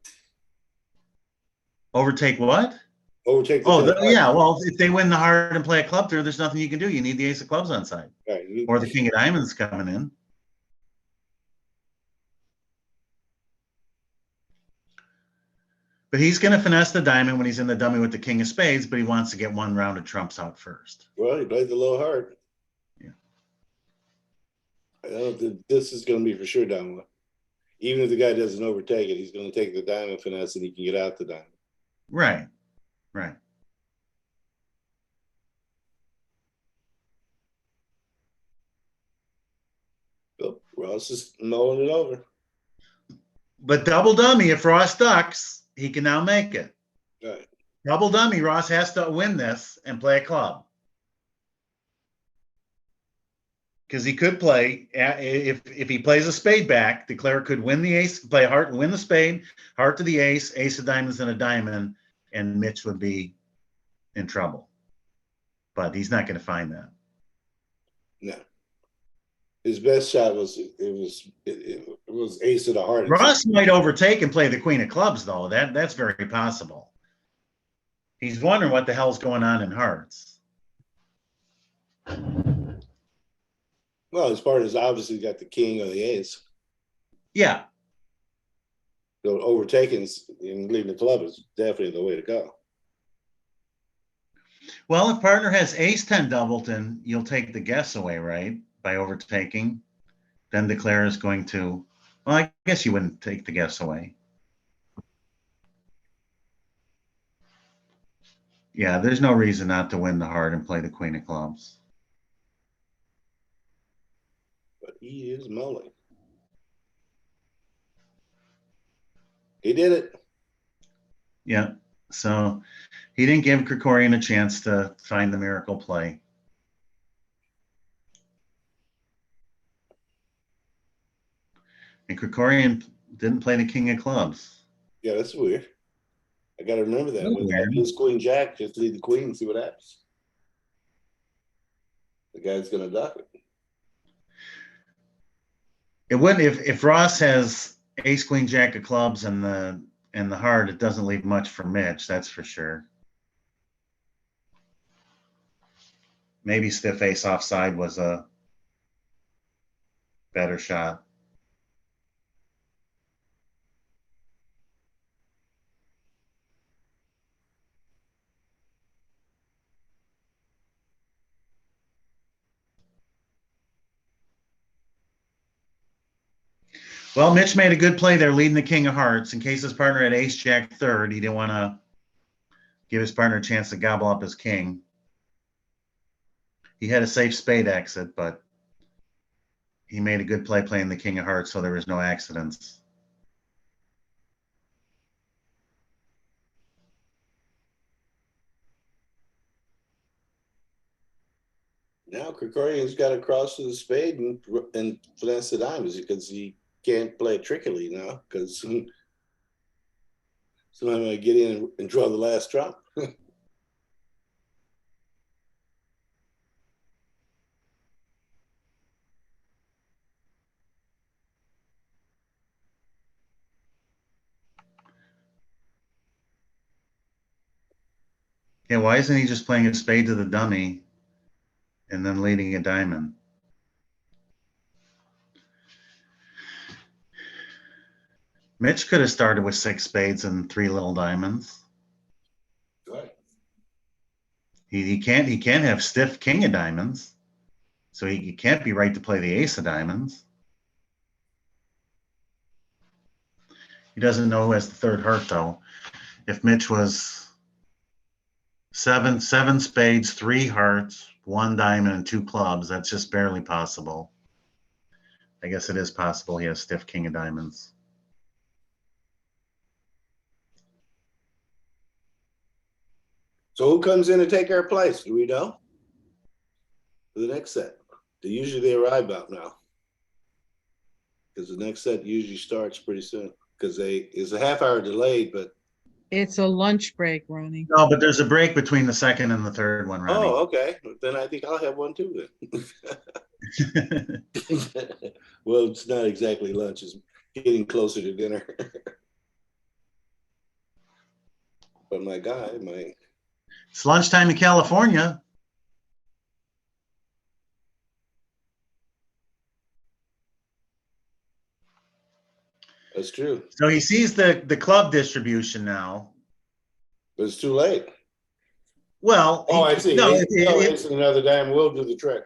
C: Overtake what?
A: Overtake the
C: Oh,
A: 10 hearts.
C: yeah. Well, if they win the heart and play a club through, there's nothing you can do. You need the ace of clubs on side,
A: Right,
C: or the king of diamonds coming in. But he's going to finesse the diamond when he's in the dummy with the king of spades, but he wants to get one round of trumps out first.
A: well, he played the low heart.
C: Yeah.
A: I don't think this is going to be for sure down one. Even if the guy doesn't overtake it, he's going to take the diamond finesse and he can get out the diamond.
C: Right, right.
A: Oh, Ross is mulling it over.
C: But double dummy, if Ross ducks, he can now make it.
A: Right.
C: Double dummy, Ross has to win this and play a club. Because he could play, if he plays a spade back, declare could win the ace, play a heart and win the spade, heart to the ace, ace of diamonds and a diamond, and Mitch would be in trouble. But he's not going to find that.
A: No. His best shot was it was ace of the heart.
C: Ross might overtake and play the queen of clubs, though. That's very possible. He's wondering what the hell's going on in hearts.
A: Well, his partner's obviously got the king or the ace.
C: Yeah.
A: So overtaking and leaving the club is definitely the way to go.
C: Well, if partner has ace-10 doubleton, you'll take the guess away, right? By overtaking. Then declare is going to, well, I guess you wouldn't take the guess away. Yeah, there's no reason not to win the heart and play the queen of clubs.
A: But he is mulling. He did it.
C: Yeah, so he didn't give Krikorian a chance to find the miracle play. And Krikorian didn't play the king of clubs.
A: Yeah, that's weird. I got to remember that.
C: That's
A: When
C: weird.
A: this queen jack, just leave the queen and see what happens. The guy's going to duck it.
C: It wouldn't if Ross has ace queen jack of clubs and the heart, it doesn't leave much for Mitch, that's for sure. Maybe stiff ace offside was a better shot. Well, Mitch made a good play there, leading the king of hearts. In case his partner had ace jack third, he didn't want to give his partner a chance to gobble up his king. He had a safe spade exit, but he made a good play playing the king of hearts, so there was no accidents.
A: Now Krikorian's got to cross to the spade and finesse the diamonds because he can't play trickily now because somebody might get in and draw the last trump.
C: Yeah, why isn't he just playing a spade to the dummy and then leading a diamond? Mitch could have started with 6 spades and 3 little diamonds.
A: Right.
C: He can't have stiff king of diamonds, so he can't be right to play the ace of diamonds. He doesn't know who has the third heart though. If Mitch was 7 spades, 3 hearts, 1 diamond, and 2 clubs, that's just barely possible. I guess it is possible he has stiff king of diamonds.
A: So who comes in to take our place? Do we know? For the next set. They arrive about now. Because the next set usually starts pretty soon. Because it's a half hour delayed, but
B: It's a lunch break, Ronnie.
C: No, but there's a break between the second and the third one, Ronnie.
A: oh, okay. Then I think I'll have one too then. Well, it's not exactly lunch, it's getting closer to dinner. But my guy,
C: It's lunchtime in California.
A: That's true.
C: So he sees the club distribution now.
A: But it's too late.
C: Well,
A: Oh, I see.
C: No,
A: Ace and another dime will do the trick.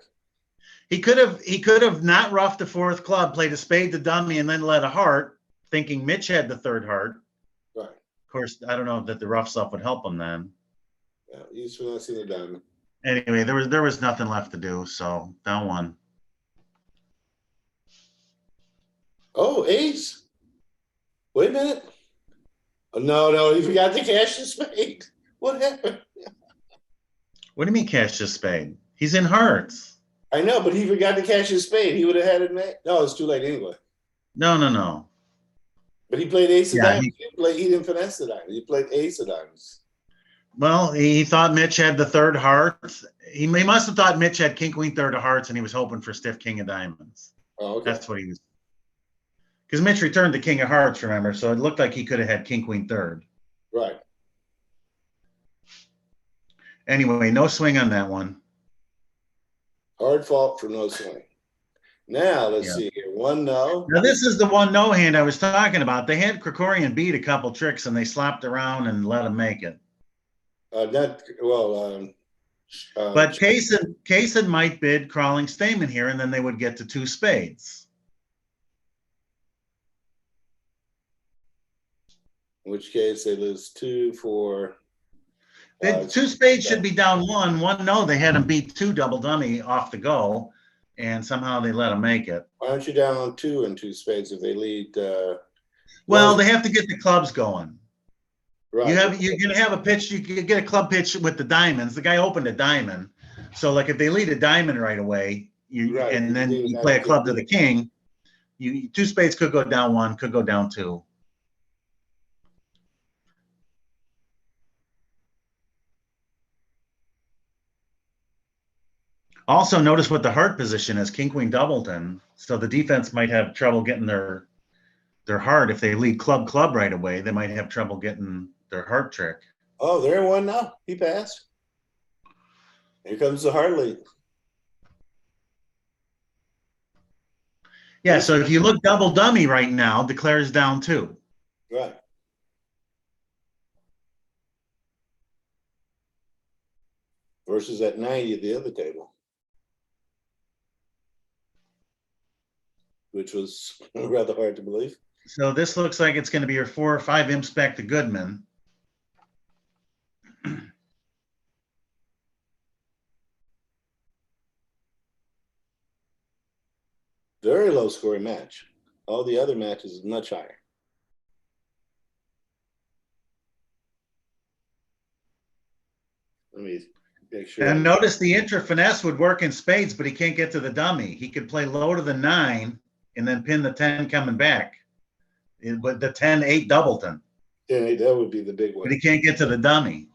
C: he could have not roughed the fourth club, played a spade to dummy, and then led a heart, thinking Mitch had the third heart.
A: Right.
C: Of course, I don't know that the rough stuff would help him then.
A: Yeah, he's finessing the diamond.
C: Anyway, there was nothing left to do, so down one.
A: Oh, ace. Wait a minute. Oh, no, he forgot to cash the spade. What happened?
C: What do you mean cash the spade? He's in hearts.
A: I know, but he forgot to cash his spade. He would have had it made. No, it's too late anyway.
C: No.
A: But he played ace of
C: Yeah,
A: diamonds. He didn't finesse the diamond. He played ace of diamonds.
C: Well, he thought Mitch had the third heart. He must have thought Mitch had king, queen, third of hearts, and he was hoping for stiff king of diamonds.
A: Oh, okay.
C: That's what he was. Because Mitch returned the king of hearts, remember? So it looked like he could have had king, queen, third.
A: Right.
C: Anyway, no swing on that one.
A: Hard fault for no swing. Now, let's see here. One no.
C: Now, this is the one no hand I was talking about. They had Krikorian beat a couple tricks, and they slapped around and let him make it.
A: But
C: Kaysen might bid crawling Stamen here, and then they would get to two spades.
A: in which case they lose 2 for.
C: Two spades should be down one. One no, they had him beat two double dummy off the go, and somehow they let him make it.
A: Why aren't you down on 2 and 2 spades if they lead?
C: Well, they have to get the clubs going.
A: Right.
C: You're gonna have a pitch. You can get a club pitch with the diamonds. The guy opened a diamond, so like if they lead a diamond right away,
A: Right.
C: and then you play a club to the king, two spades could go down one, could go down two. Also, notice what the heart position is, king, queen, doubleton. So the defense might have trouble getting their heart. If they lead club right away, they might have trouble getting their heart trick.
A: Oh, they're in one now. He passed. Here comes the heart lead.
C: Yeah, so if you look double dummy right now, declares down two.
A: Right. Versus at 90 at the other table. Which was rather hard to believe.
C: So this looks like it's going to be your 4 or 5 imps back to Goodman.
A: Very low scoring match. All the other matches is much higher. Let me make sure.
C: And notice the intra finesse would work in spades, but he can't get to the dummy. He could play low to the 9 and then pin the 10 coming back. But the 10-8 doubleton.
A: Yeah, that would be the big one.
C: But he can't get to the dummy.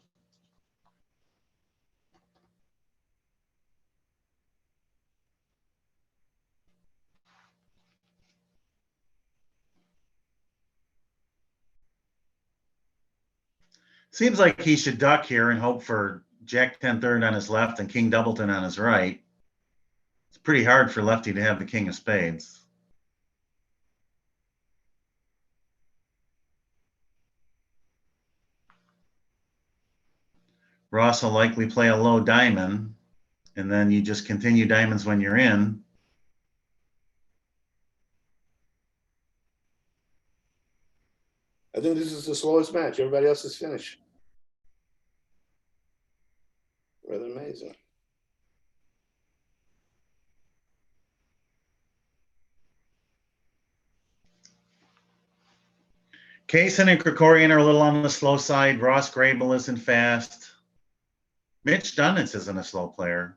C: Seems like he should duck here and hope for Jack 10 third on his left and King doubleton on his right. It's pretty hard for lefty to have the king of spades. Ross will likely play a low diamond, and then you just continue diamonds when you're in.
A: I think this is the slowest match. Everybody else is finished. Rather amazing.
C: Kaysen and Krikorian are a little on the slow side. Ross Grable isn't fast. Mitch Dunitz isn't a slow player.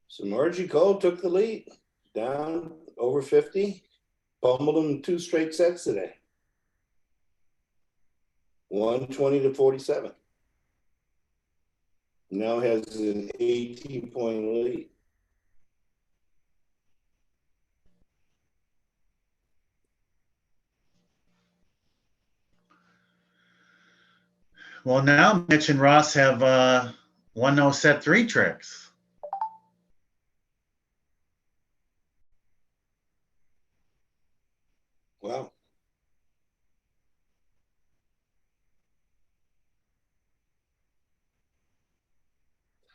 A: So Margie Cole took the lead, down over 50, pummeled him 2 straight sets today. 120 to 47. Now has an 18-point lead.
C: Well, now Mitch and Ross have won those set 3 tricks.
A: Wow.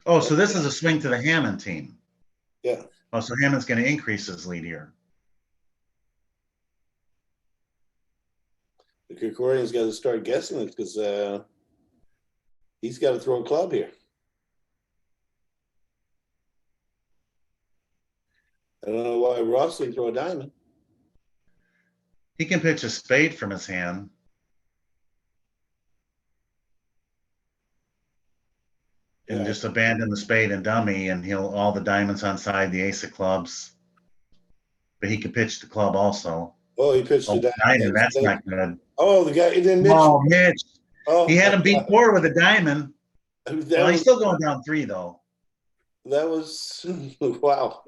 C: Oh, so this is a swing to the Hammond team.
A: Yeah.
C: Oh, so Hammond's going to increase his lead here.
A: The Krikorian's got to start guessing it because he's got to throw a club here. I don't know why Ross didn't throw a diamond.
C: He can pitch a spade from his hand. And just abandon the spade and dummy, and he'll all the diamonds on side, the ace of clubs. But he could pitch the club also.
A: Oh, he pitched the
C: diamond. That's not good.
A: Oh, the guy didn't Mitch.
C: Oh, Mitch.
A: Oh,
C: he had him beat 4 with a diamond. Well, he's still going down 3 though.
A: That was wow.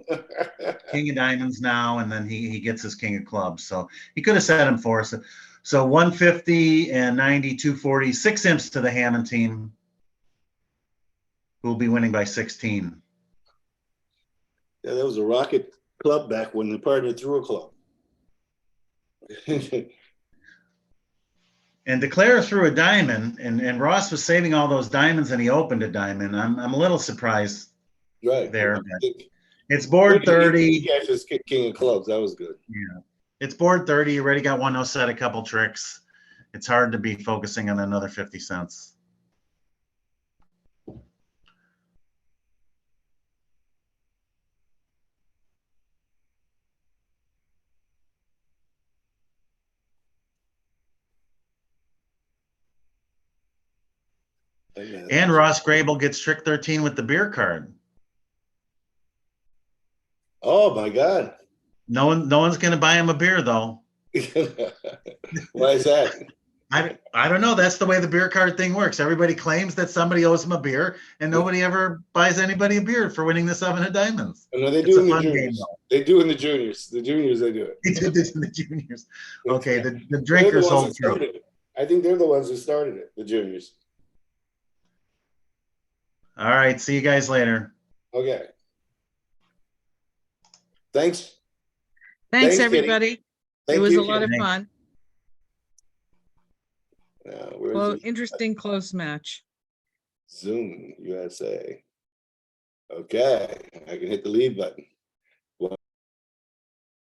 C: King of diamonds now, and then he gets his king of clubs. So he could have set him for us. So 150 and 90, 240, 6 imps to the Hammond team, who will be winning by 16.
A: Yeah, that was a rocket club back when the partner threw a club.
C: And Declare threw a diamond, and Ross was saving all those diamonds, and he opened a diamond. I'm a little surprised there. It's board 30.
A: He actually kicked king of clubs. That was good.
C: Yeah, it's board 30. You already got 1-0 set, a couple tricks. It's hard to be focusing on another 50 cents. And Ross Grable gets trick 13 with the beer card.
A: Oh my God.
C: No one's going to buy him a beer though.
A: Why is that?
C: I don't know. That's the way the beer card thing works. Everybody claims that somebody owes them a beer, and nobody ever buys anybody a beer for winning the 7 of diamonds.
A: No, they do in the juniors. They do in the juniors. The juniors, they do it.
C: They do this in the juniors. Okay, the drinkers hold true.
A: I think they're the ones who started it, the juniors.
C: All right, see you guys later.
A: Okay. Thanks.
B: Thanks everybody. It was a lot of fun. Well, interesting close match.
A: Zoom USA. Okay, I can hit the leave button.